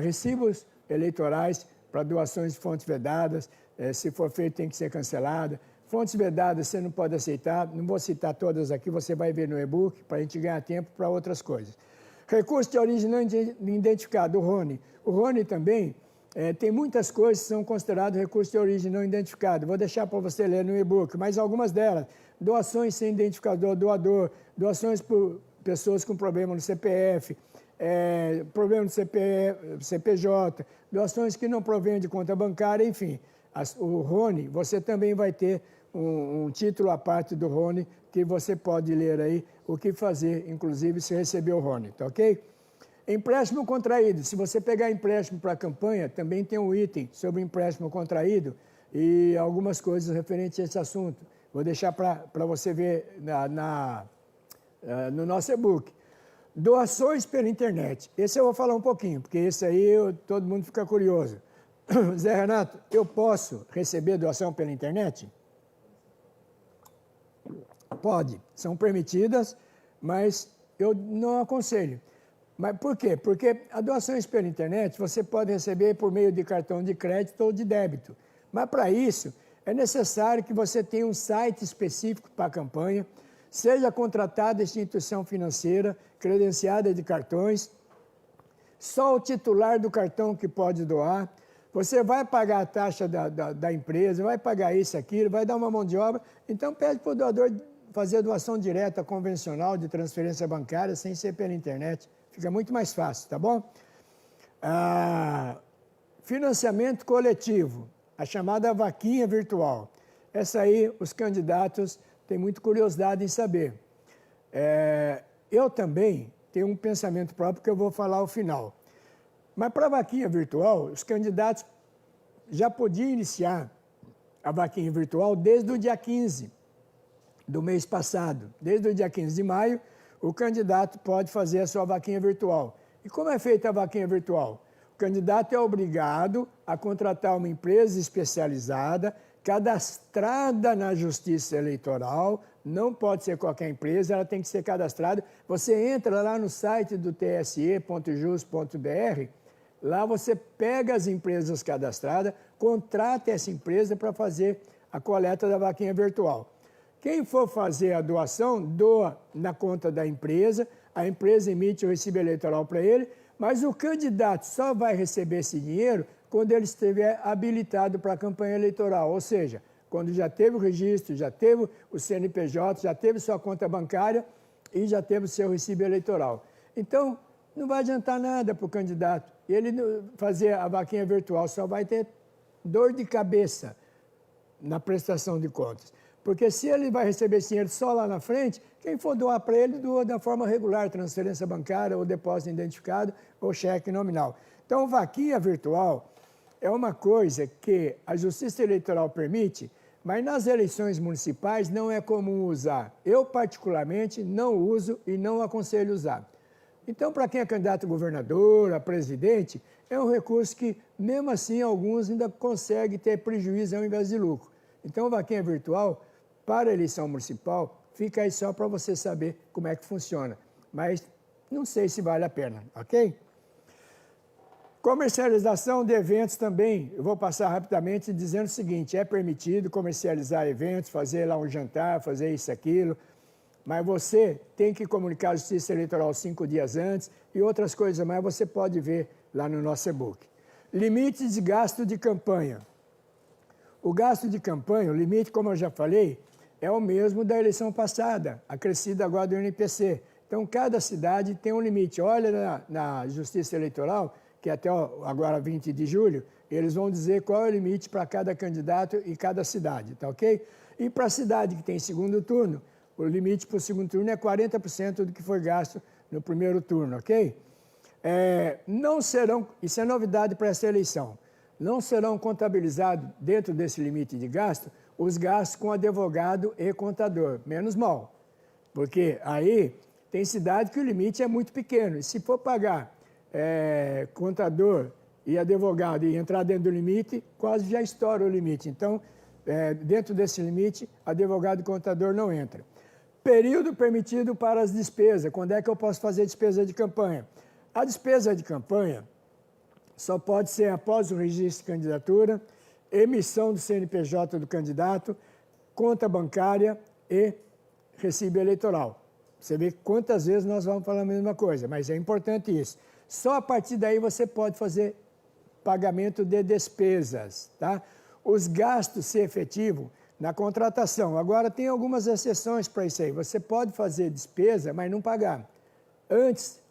recibos eleitorais para doações de fontes vedadas, se for feito tem que ser cancelada. Fontes vedadas você não pode aceitar, não vou citar todas aqui, você vai ver no e-book para a gente ganhar tempo para outras coisas. Recurso de origem não identificado, o RONE. O RONE também tem muitas coisas que são consideradas recursos de origem não identificado. Vou deixar para você ler no e-book, mas algumas delas, doações sem identificador doador, doações por pessoas com problema no CPF, problema no CPJ, doações que não provêm de conta bancária, enfim. O Rony, você também vai ter um título à parte do Rony, que você pode ler aí o que fazer, inclusive, se receber o Rony, tá ok? Empréstimo contraído. Se você pegar empréstimo para a campanha, também tem um item sobre empréstimo contraído e algumas coisas referentes a esse assunto. Vou deixar para você ver no nosso e-book. Doações pela internet. Esse eu vou falar um pouquinho, porque esse aí todo mundo fica curioso. Zé Renato, eu posso receber doação pela internet? Pode, são permitidas, mas eu não aconselho. Mas por quê? Porque a doações pela internet você pode receber por meio de cartão de crédito ou de débito. Mas para isso é necessário que você tenha um site específico para a campanha, seja contratada instituição financeira, credenciada de cartões, só o titular do cartão que pode doar. Você vai pagar a taxa da empresa, vai pagar isso, aquilo, vai dar uma mão de obra. Então pede para o doador fazer doação direta, convencional, de transferência bancária, sem ser pela internet. Fica muito mais fácil, tá bom? Financiamento coletivo, a chamada vaquinha virtual. Essa aí, os candidatos têm muita curiosidade em saber. Eu também tenho um pensamento próprio que eu vou falar ao final. Mas para a vaquinha virtual, os candidatos já podiam iniciar a vaquinha virtual desde o dia 15 do mês passado. Desde o dia 15 de maio, o candidato pode fazer a sua vaquinha virtual. E como é feita a vaquinha virtual? O candidato é obrigado a contratar uma empresa especializada, cadastrada na Justiça Eleitoral, não pode ser qualquer empresa, ela tem que ser cadastrada. Você entra lá no site do tse.jus.br, lá você pega as empresas cadastradas, contrata essa empresa para fazer a coleta da vaquinha virtual. Quem for fazer a doação, doa na conta da empresa, a empresa emite o recibo eleitoral para ele, mas o candidato só vai receber esse dinheiro quando ele estiver habilitado para a campanha eleitoral, ou seja, quando já teve o registro, já teve o CNPJ, já teve sua conta bancária e já teve o seu recibo eleitoral. Então, não vai adiantar nada para o candidato. Ele fazer a vaquinha virtual só vai ter dor de cabeça na prestação de contas. Porque se ele vai receber esse dinheiro só lá na frente, quem for doar para ele, doa da forma regular, transferência bancária, ou depósito identificado, ou cheque nominal. Então, vaquinha virtual é uma coisa que a Justiça Eleitoral permite, mas nas eleições municipais não é comum usar. Eu, particularmente, não uso e não aconselho usar. Então, para quem é candidato a governador, a presidente, é um recurso que, mesmo assim, alguns ainda conseguem ter prejuízo ao invés de lucro. Então, vaquinha virtual, para a eleição municipal, fica aí só para você saber como é que funciona. Mas não sei se vale a pena, ok? Comercialização de eventos também, eu vou passar rapidamente dizendo o seguinte, é permitido comercializar eventos, fazer lá um jantar, fazer isso, aquilo, mas você tem que comunicar à Justiça Eleitoral 5 dias antes e outras coisas mais você pode ver lá no nosso e-book. Limites de gasto de campanha. O gasto de campanha, o limite, como eu já falei, é o mesmo da eleição passada, acrescido agora do INPC. Então, cada cidade tem um limite. Olha na Justiça Eleitoral, que até agora 20 de julho, eles vão dizer qual é o limite para cada candidato e cada cidade, tá ok? E para a cidade que tem segundo turno, o limite para o segundo turno é 40% do que foi gasto no primeiro turno, ok? Não serão, isso é novidade para essa eleição, não serão contabilizados dentro desse limite de gasto os gastos com advogado e contador, menos mal, porque aí tem cidade que o limite é muito pequeno, e se for pagar contador e advogado e entrar dentro do limite, quase já estoura o limite. Então, dentro desse limite, advogado e contador não entram. Período permitido para as despesas. Quando é que eu posso fazer despesa de campanha? A despesa de campanha só pode ser após o registro de candidatura, emissão do CNPJ do candidato, conta bancária e recibo eleitoral. Você vê quantas vezes nós vamos falar a mesma coisa, mas é importante isso. Só a partir daí você pode fazer pagamento de despesas, tá? Os gastos ser efetivo na contratação. Agora, tem algumas exceções para isso aí. Você pode fazer despesa, mas não pagar antes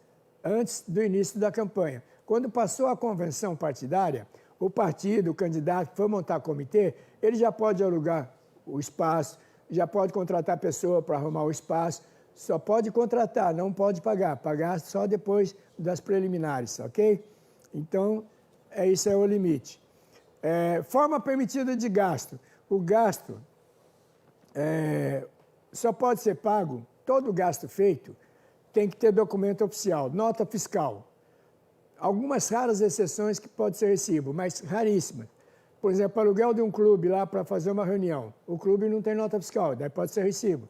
do início da campanha. Quando passou a convenção partidária, o partido, o candidato que for montar comitê, ele já pode alugar o espaço, já pode contratar pessoa para arrumar o espaço, só pode contratar, não pode pagar. Pagar só depois das preliminares, ok? Então, isso é o limite. Forma permitida de gasto. O gasto só pode ser pago, todo gasto feito tem que ter documento oficial, nota fiscal. Algumas raras exceções que pode ser recibo, mas raríssimas. Por exemplo, aluguel de um clube lá para fazer uma reunião. O clube não tem nota fiscal, daí pode ser recibo.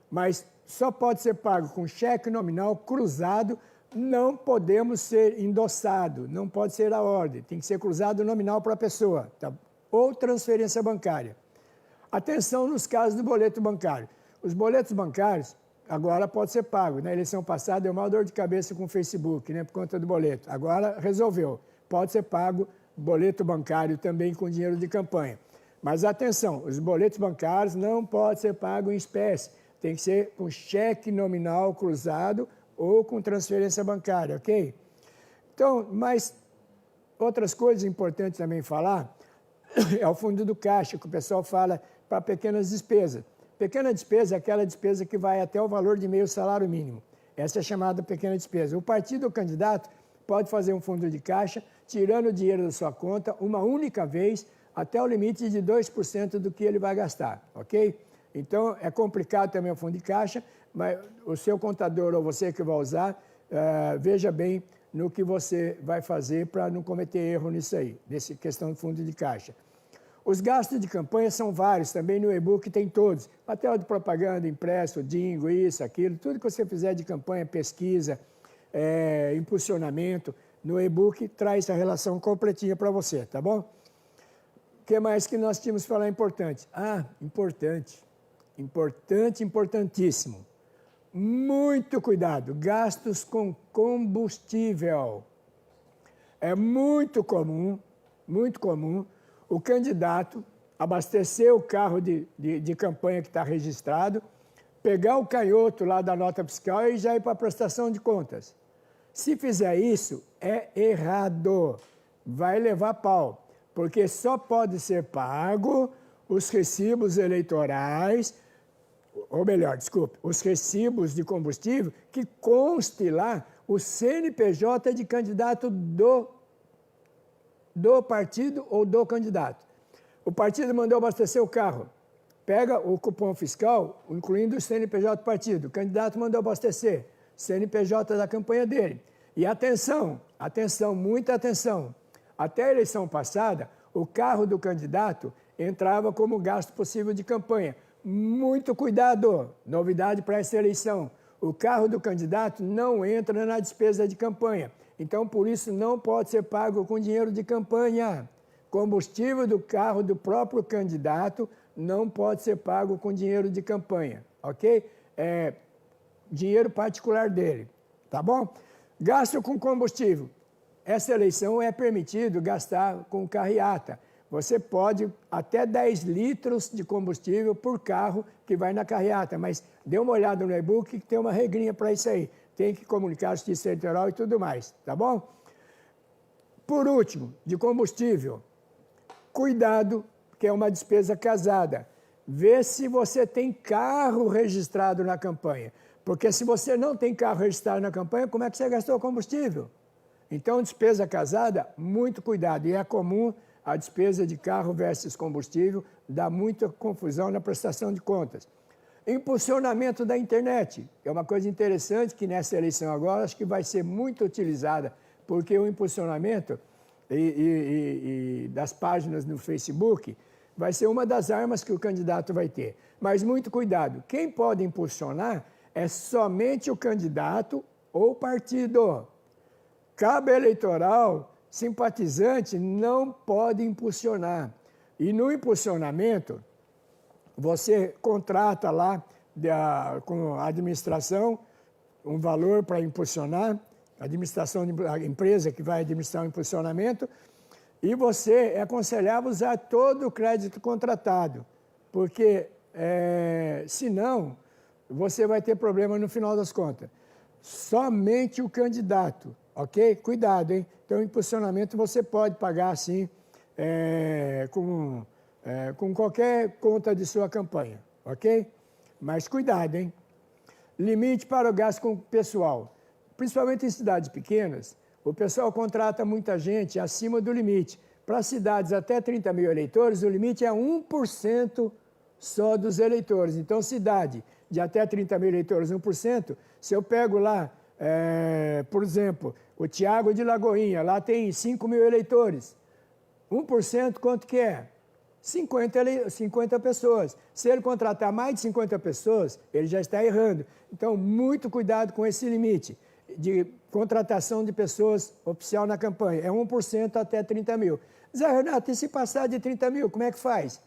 Mas só pode ser pago com cheque nominal cruzado, não podemos ser endossado, não pode ser a ordem, tem que ser cruzado nominal para a pessoa, tá? Ou transferência bancária. Atenção nos casos do boleto bancário. Os boletos bancários agora pode ser pago. Na eleição passada deu uma dor de cabeça com o Facebook, né, por conta do boleto. Agora resolveu, pode ser pago boleto bancário também com dinheiro de campanha. Mas atenção, os boletos bancários não podem ser pagos em espécie, tem que ser com cheque nominal cruzado ou com transferência bancária, ok? Então, mas outras coisas importantes também falar é o fundo do caixa, que o pessoal fala para pequenas despesas. Pequena despesa é aquela despesa que vai até o valor de meio salário mínimo. Essa é chamada pequena despesa. O partido ou candidato pode fazer um fundo de caixa, tirando o dinheiro da sua conta uma única vez, até o limite de 2% do que ele vai gastar, ok? Então, é complicado também o fundo de caixa, mas o seu contador ou você que vai usar, veja bem no que você vai fazer para não cometer erro nisso aí, nessa questão do fundo de caixa. Os gastos de campanha são vários, também no e-book tem todos. Material de propaganda, impresso, jingle, isso, aquilo, tudo que você fizer de campanha, pesquisa, impulsionamento, no e-book traz essa relação completinha para você, tá bom? O que mais que nós tínhamos que falar importante? Importantíssimo. Muito cuidado, gastos com combustível. É muito comum o candidato abastecer o carro de campanha que está registrado, pegar o canhoto lá da nota fiscal e já ir para a prestação de contas. Se fizer isso, é errado, vai levar pau, porque só pode ser pago os recibos eleitorais, ou melhor, desculpe, os recibos de combustível que conste lá o CNPJ de candidato do partido ou do candidato. O partido mandou abastecer o carro, pega o cupom fiscal, incluindo o CNPJ do partido. O candidato mandou abastecer, CNPJ da campanha dele. E atenção, muita atenção. Até a eleição passada, o carro do candidato entrava como gasto possível de campanha. Muito cuidado, novidade para essa eleição. O carro do candidato não entra na despesa de campanha. Então, por isso, não pode ser pago com dinheiro de campanha. Combustível do carro do próprio candidato não pode ser pago com dinheiro de campanha, ok? Dinheiro particular dele, tá bom? Gasto com combustível. Essa eleição é permitido gastar com carreata. Você pode até 10 litros de combustível por carro que vai na carreata, mas dê uma olhada no e-book que tem uma regrinha para isso aí. Tem que comunicar a Justiça Eleitoral e tudo mais, tá bom? Por último, de combustível, cuidado, que é uma despesa casada. Vê se você tem carro registrado na campanha. Porque se você não tem carro registrado na campanha, como é que você gastou o combustível? Então, despesa casada, muito cuidado. E é comum a despesa de carro versus combustível, dá muita confusão na prestação de contas. Impulsionamento da internet. É uma coisa interessante que nessa eleição agora acho que vai ser muito utilizada, porque o impulsionamento das páginas no Facebook vai ser uma das armas que o candidato vai ter. Mas muito cuidado, quem pode impulsionar é somente o candidato ou partido. Cabo eleitoral, simpatizante, não pode impulsionar. E no impulsionamento, você contrata lá com a administração um valor para impulsionar, a empresa que vai administrar o impulsionamento, E você é aconselhável usar todo o crédito contratado, porque senão você vai ter problema no final das contas. Somente o candidato, ok? Cuidado, hein? Então, impulsionamento você pode pagar assim com qualquer conta de sua campanha, ok? Mas cuidado, hein? Limite para o gasto com o pessoal. Principalmente em cidades pequenas, o pessoal contrata muita gente acima do limite. Para cidades até 30 mil eleitores, o limite é 1% só dos eleitores. Então, cidade de até 30 mil eleitores, 1%, se eu pego lá, por exemplo, o Tiago de Lagoinha, lá tem 5 mil eleitores. 1% quanto que é? 50 pessoas. Se ele contratar mais de 50 pessoas, ele já está errando. Então, muito cuidado com esse limite de contratação de pessoas oficial na campanha. É 1% até 30 mil. Zé Renato, e se passar de 30 mil, como é que faz?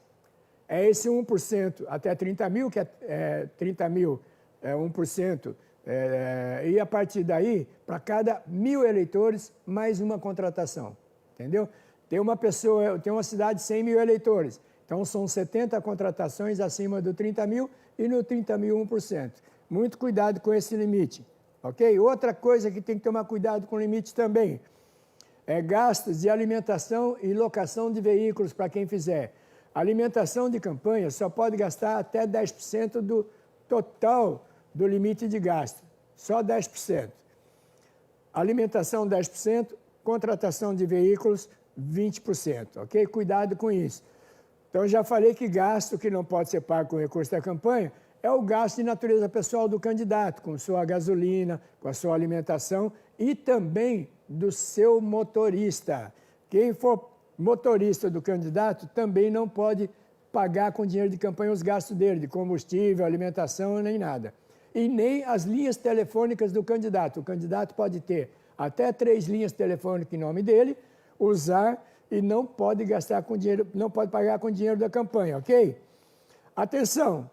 É esse 1% até 30 mil, que é 30 mil, é 1%. E a partir daí, para cada 1.000 eleitores, mais uma contratação. Entendeu? Tem uma cidade de 100 mil eleitores. Então, são 70 contratações acima do 30 mil e no 30 mil, 1%. Muito cuidado com esse limite. Ok? Outra coisa que tem que tomar cuidado com o limite também é gastos de alimentação e locação de veículos para quem fizer. Alimentação de campanha só pode gastar até 10% do total do limite de gasto. Só 10%. Alimentação, 10%. Contratação de veículos, 20%. Ok? Cuidado com isso. Então, já falei que gasto que não pode ser pago com recurso da campanha é o gasto de natureza pessoal do candidato, com sua gasolina, com a sua alimentação e também do seu motorista. Quem for motorista do candidato também não pode pagar com dinheiro de campanha os gastos dele, de combustível, alimentação, nem nada. E nem as linhas telefônicas do candidato. O candidato pode ter até 3 linhas telefônicas em nome dele, usar e não pode gastar com dinheiro, não pode pagar com dinheiro da campanha, ok? Atenção!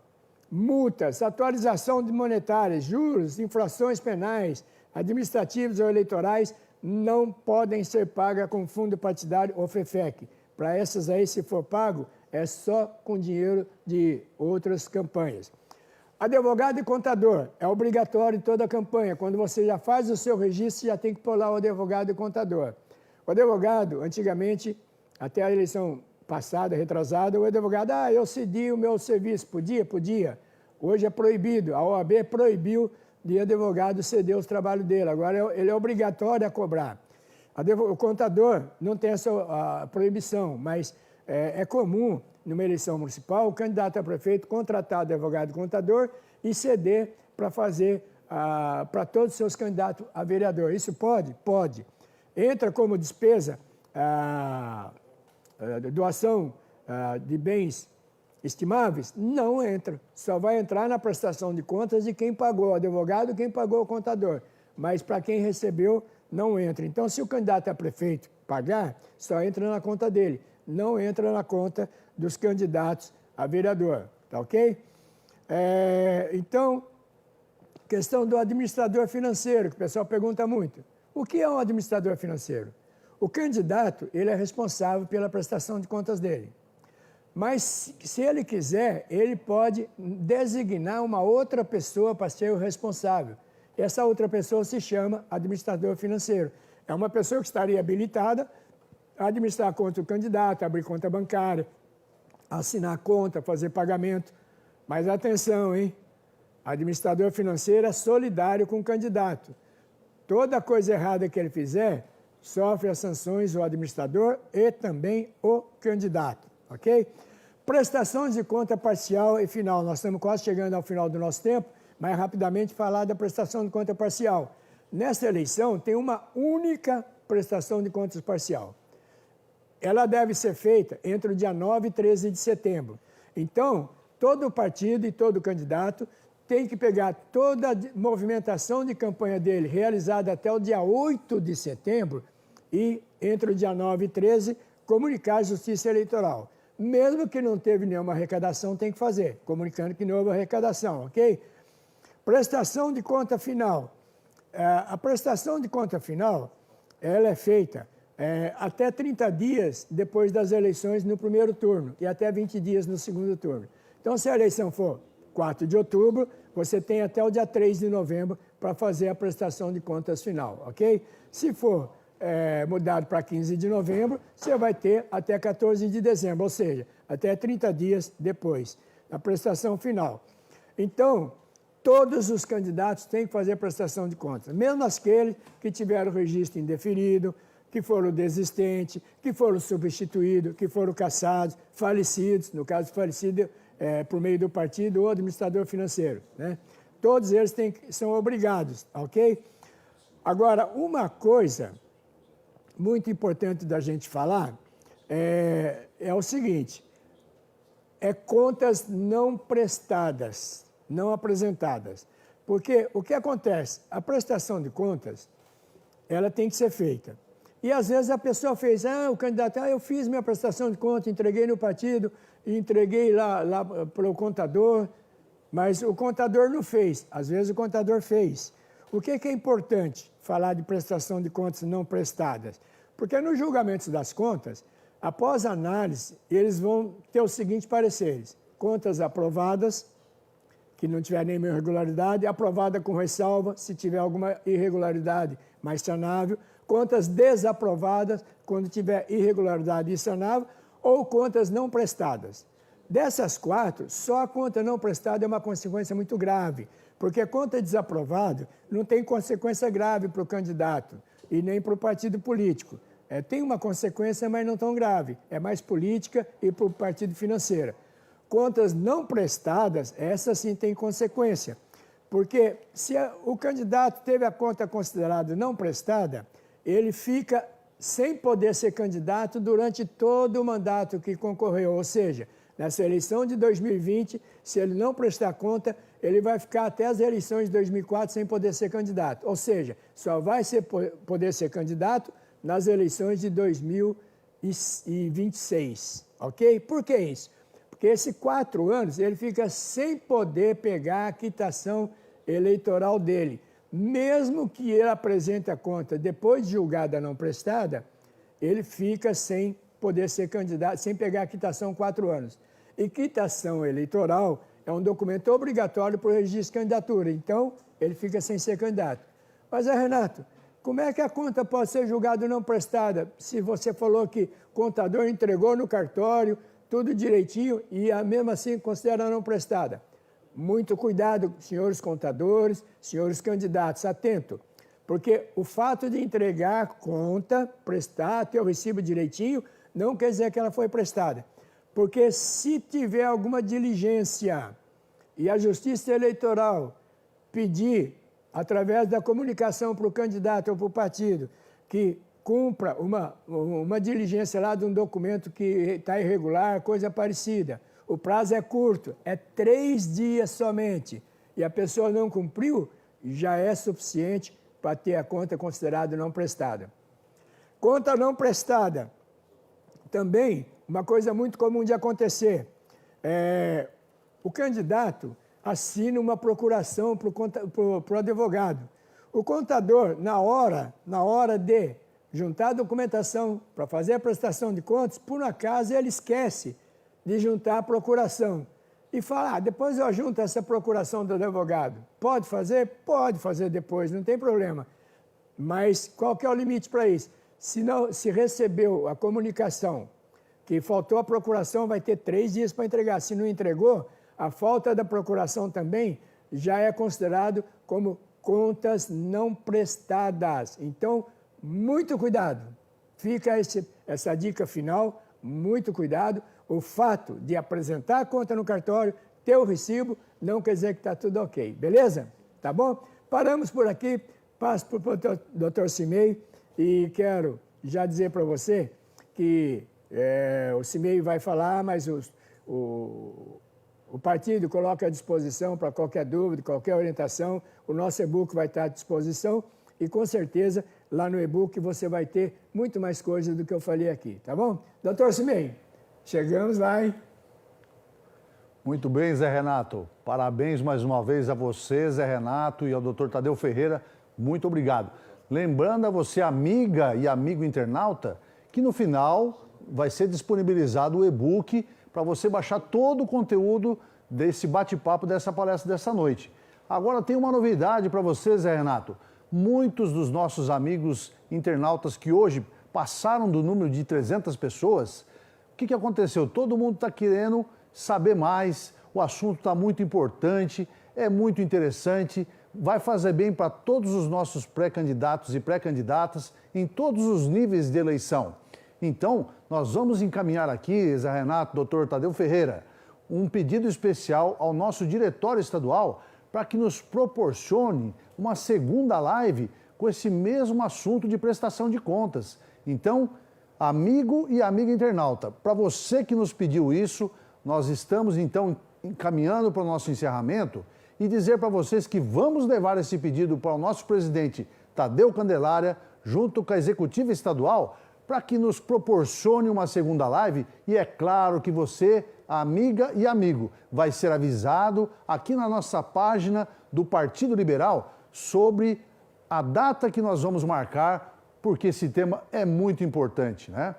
Multas, atualização de monetárias, juros, infrações penais, administrativas ou eleitorais não podem ser pagas com fundo partidário ou FEFEC. Para essas aí, se for pago, é só com dinheiro de outras campanhas. Advogado e contador, é obrigatório em toda a campanha. Quando você já faz o seu registro, já tem que pôr lá o advogado e contador. O advogado, antigamente, até a eleição passada, retrasada, o advogado, eu cedi o meu serviço, podia. Hoje é proibido, a OAB proibiu de advogado ceder os trabalhos dele, agora ele é obrigatório a cobrar. O contador não tem essa proibição, mas é comum, numa eleição municipal, o candidato a prefeito contratar advogado e contador e ceder para fazer para todos os seus candidatos a vereador. Isso pode? Pode. Entra como despesa doação de bens estimáveis? Não entra. Só vai entrar na prestação de contas de quem pagou o advogado e quem pagou o contador. Mas para quem recebeu, não entra. Então, se o candidato a prefeito pagar, só entra na conta dele. Não entra na conta dos candidatos a vereador. Tá ok? Então, questão do administrador financeiro, que o pessoal pergunta muito. O que é um administrador financeiro? O candidato, ele é responsável pela prestação de contas dele. Mas, se ele quiser, ele pode designar uma outra pessoa para ser o responsável. Essa outra pessoa se chama administrador financeiro. É uma pessoa que estaria habilitada a administrar a conta do candidato, abrir conta bancária, assinar conta, fazer pagamento. Mas atenção, hein? Administrador financeiro é solidário com o candidato. Toda coisa errada que ele fizer, sofre as sanções o administrador e também o candidato, ok? Prestações de conta parcial e final. Nós estamos quase chegando ao final do nosso tempo, mas rapidamente falar da prestação de conta parcial. Nesta eleição, tem uma única prestação de contas parcial. Ela deve ser feita entre o dia 9 e 13 de setembro. Então, todo partido e todo candidato tem que pegar toda a movimentação de campanha dele realizada até o dia 8 de setembro e, entre o dia 9 e 13, comunicar à Justiça Eleitoral. Mesmo que não teve nenhuma arrecadação, tem que fazer, comunicando que não houve arrecadação, ok? Prestação de conta final. A prestação de conta final, ela é feita até 30 dias depois das eleições no primeiro turno e até 20 dias no segundo turno. Então, se a eleição for 4 de outubro, você tem até o dia 3 de novembro para fazer a prestação de contas final, ok? Se for mudado para 15 de novembro, você vai ter até 14 de dezembro, ou seja, até 30 dias depois da prestação final. Então, todos os candidatos têm que fazer prestação de contas, mesmo aqueles que tiveram registro indeferido, que foram desistentes, que foram substituídos, que foram cassados, falecidos, no caso falecido por meio do partido ou administrador financeiro, né? Todos eles são obrigados, ok? Agora, uma coisa muito importante da gente falar é o seguinte, contas não prestadas, não apresentadas. Porque o que acontece? A prestação de contas, ela tem que ser feita. E às vezes a pessoa fez, o candidato, eu fiz minha prestação de conta, entreguei no partido, entreguei lá para o contador, mas o contador não fez. Às vezes o contador fez. O que é importante falar de prestação de contas não prestadas? Porque nos julgamentos das contas, após a análise, eles vão ter os seguintes pareceres. Contas aprovadas, que não tiver nenhuma irregularidade, aprovada com ressalva, se tiver alguma irregularidade mais sanável, contas desaprovadas, quando tiver irregularidade sanável, ou contas não prestadas. Dessas 4, só a conta não prestada é uma consequência muito grave, porque a conta desaprovada não tem consequência grave para o candidato e nem para o partido político. Tem uma consequência, mas não tão grave, é mais política e para o partido financeiro. Contas não prestadas, essa sim tem consequência, porque se o candidato teve a conta considerada não prestada, ele fica sem poder ser candidato durante todo o mandato que concorreu, ou seja, nessa eleição de 2020, se ele não prestar conta, ele vai ficar até as eleições de 2004 sem poder ser candidato, ou seja, só vai poder ser candidato nas eleições de 2026, ok? Por que isso? Porque esses 4 anos ele fica sem poder pegar a quitação eleitoral dele. Mesmo que ele apresente a conta depois de julgada não prestada, ele fica sem poder ser candidato, sem pegar a quitação 4 anos. E quitação eleitoral é um documento obrigatório para o registro de candidatura, então ele fica sem ser candidato. Mas, Renato, como é que a conta pode ser julgada não prestada se você falou que o contador entregou no cartório, tudo direitinho e mesmo assim considera não prestada? Muito cuidado, senhores contadores, senhores candidatos, atento, porque o fato de entregar a conta, prestar, ter o recibo direitinho, não quer dizer que ela foi prestada. Porque se tiver alguma diligência e a Justiça Eleitoral pedir, através da comunicação para o candidato ou para o partido, que cumpra uma diligência lá de um documento que está irregular, coisa parecida. O prazo é curto, é 3 dias somente. E a pessoa não cumpriu, já é suficiente para ter a conta considerada não prestada. Conta não prestada. Também, uma coisa muito comum de acontecer, o candidato assina uma procuração para o advogado. O contador, na hora de juntar a documentação para fazer a prestação de contas, por um acaso ele esquece de juntar a procuração. E fala, depois eu junto essa procuração do advogado. Pode fazer? Pode fazer depois, não tem problema. Mas qual que é o limite para isso? Se recebeu a comunicação que faltou a procuração, vai ter 3 dias para entregar. Se não entregou, a falta da procuração também já é considerado como contas não prestadas. Então, muito cuidado. Fica essa dica final, muito cuidado. O fato de apresentar a conta no cartório, ter o recibo, não quer dizer que está tudo ok. Beleza? Tá bom? Paramos por aqui. Passo para o Dr. Cimei e quero já dizer para você que o Cimei vai falar, mas o partido coloca à disposição para qualquer dúvida, qualquer orientação. O nosso e-book vai estar à disposição e, com certeza, lá no e-book você vai ter muito mais coisas do que eu falei aqui, tá bom? Doutor Cimei, chegamos lá, hein? Muito bem, Zé Renato. Parabéns mais uma vez a você, Zé Renato, e ao doutor Tadeu Ferreira. Muito obrigado. Lembrando a você, amiga e amigo internauta, que no final vai ser disponibilizado o e-book para você baixar todo o conteúdo desse bate-papo, dessa palestra dessa noite. Agora tem uma novidade para você, Zé Renato. Muitos dos nossos amigos internautas que hoje passaram do número de 300 pessoas, o que aconteceu? Todo mundo está querendo saber mais, o assunto está muito importante, é muito interessante, vai fazer bem para todos os nossos pré-candidatos e pré-candidatas em todos os níveis de eleição. Então, nós vamos encaminhar aqui, Zé Renato, doutor Tadeu Ferreira, um pedido especial ao nosso diretório estadual para que nos proporcione uma segunda live com esse mesmo assunto de prestação de contas. Então, amigo e amiga internauta, para você que nos pediu isso, nós estamos então encaminhando para o nosso encerramento e dizer para vocês que vamos levar esse pedido para o nosso presidente Tadeu Candelária, junto com a executiva estadual, para que nos proporcione uma segunda live. E é claro que você, amiga e amigo, vai ser avisado aqui na nossa página do Partido Liberal sobre a data que nós vamos marcar, porque esse tema é muito importante, né?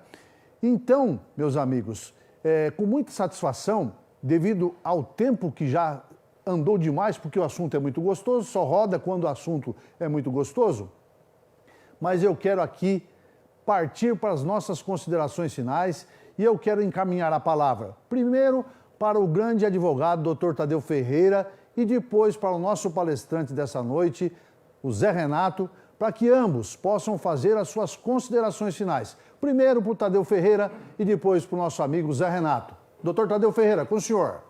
Então, meus amigos, com muita satisfação, devido ao tempo que já andou demais, porque o assunto é muito gostoso, só roda quando o assunto é muito gostoso, mas eu quero aqui partir para as nossas considerações finais e eu quero encaminhar a palavra, primeiro para o grande advogado, Dr. Tadeu Ferreira, e depois para o nosso palestrante dessa noite, o Zé Renato, para que ambos possam fazer as suas considerações finais. Primeiro para o Tadeu Ferreira e depois para o nosso amigo Zé Renato. Dr. Tadeu Ferreira, com o senhor.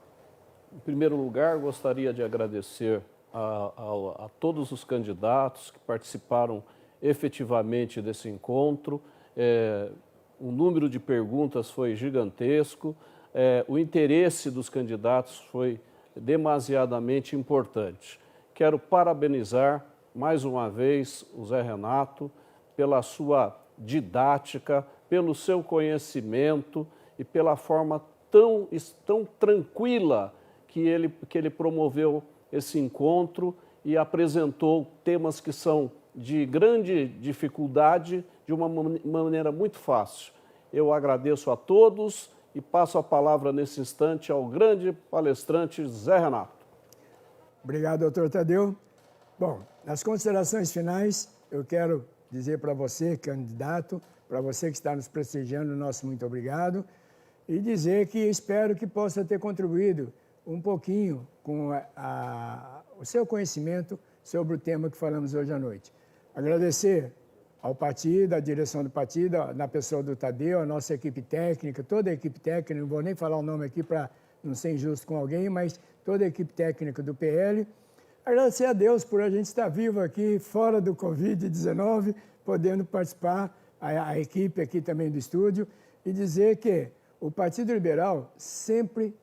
Em primeiro lugar, gostaria de agradecer a todos os candidatos que participaram efetivamente desse encontro. O número de perguntas foi gigantesco, o interesse dos candidatos foi demasiadamente importante. Quero parabenizar mais uma vez o Zé Renato pela sua didática, pelo seu conhecimento e pela forma tão tranquila que ele promoveu esse encontro e apresentou temas que são de grande dificuldade de uma maneira muito fácil. Eu agradeço a todos e passo a palavra nesse instante ao grande palestrante Zé Renato. Obrigado, doutor Tadeu. Bom, nas considerações finais, eu quero dizer para você, candidato, para você que está nos prestigiando, nosso muito obrigado, e dizer que espero que possa ter contribuído um pouquinho com o seu conhecimento sobre o tema que falamos hoje à noite. Agradecer ao partido, à direção do partido, na pessoa do Tadeu, a nossa equipe técnica, toda a equipe técnica, não vou nem falar o nome aqui para não ser injusto com alguém, mas toda a equipe técnica do PL. Agradecer a Deus por a gente estar vivo aqui, fora do Covid-19, podendo participar, a equipe aqui também do estúdio, e dizer que o Partido Liberal sempre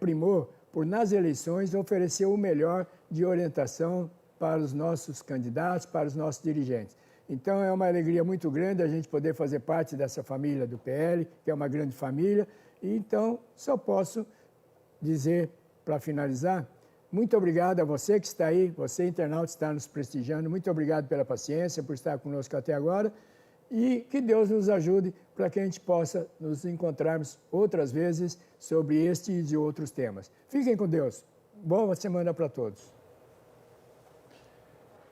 primou por, nas eleições, oferecer o melhor de orientação para os nossos candidatos, para os nossos dirigentes. Então, é uma alegria muito grande a gente poder fazer parte dessa família do PL, que é uma grande família. E, então, só posso dizer, para finalizar, muito obrigado a você que está aí, você internauta que está nos prestigiando, muito obrigado pela paciência, por estar conosco até agora, e que Deus nos ajude para que a gente possa nos encontrarmos outras vezes sobre este e de outros temas. Fiquem com Deus. Boa semana para todos.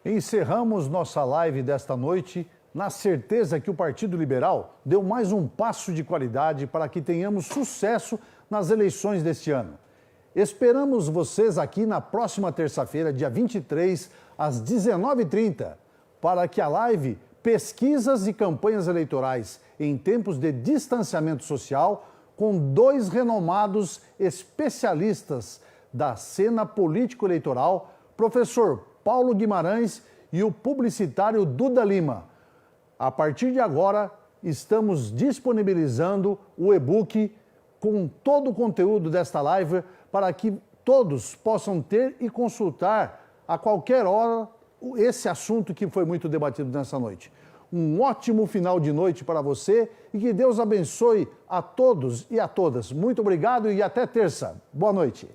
Encerramos nossa live desta noite na certeza que o Partido Liberal deu mais um passo de qualidade para que tenhamos sucesso nas eleições deste ano. Esperamos vocês aqui na próxima terça-feira, dia 23, às 19h30, para que a live Pesquisas e Campanhas Eleitorais em Tempos de Distanciamento Social, com dois renomados especialistas da cena político-eleitoral, professor Paulo Guimarães e o publicitário Duda Lima. A partir de agora, estamos disponibilizando o e-book com todo o conteúdo desta live para que todos possam ter e consultar a qualquer hora esse assunto que foi muito debatido nessa noite. Um ótimo final de noite para você e que Deus abençoe a todos e a todas. Muito obrigado e até terça. Boa noite.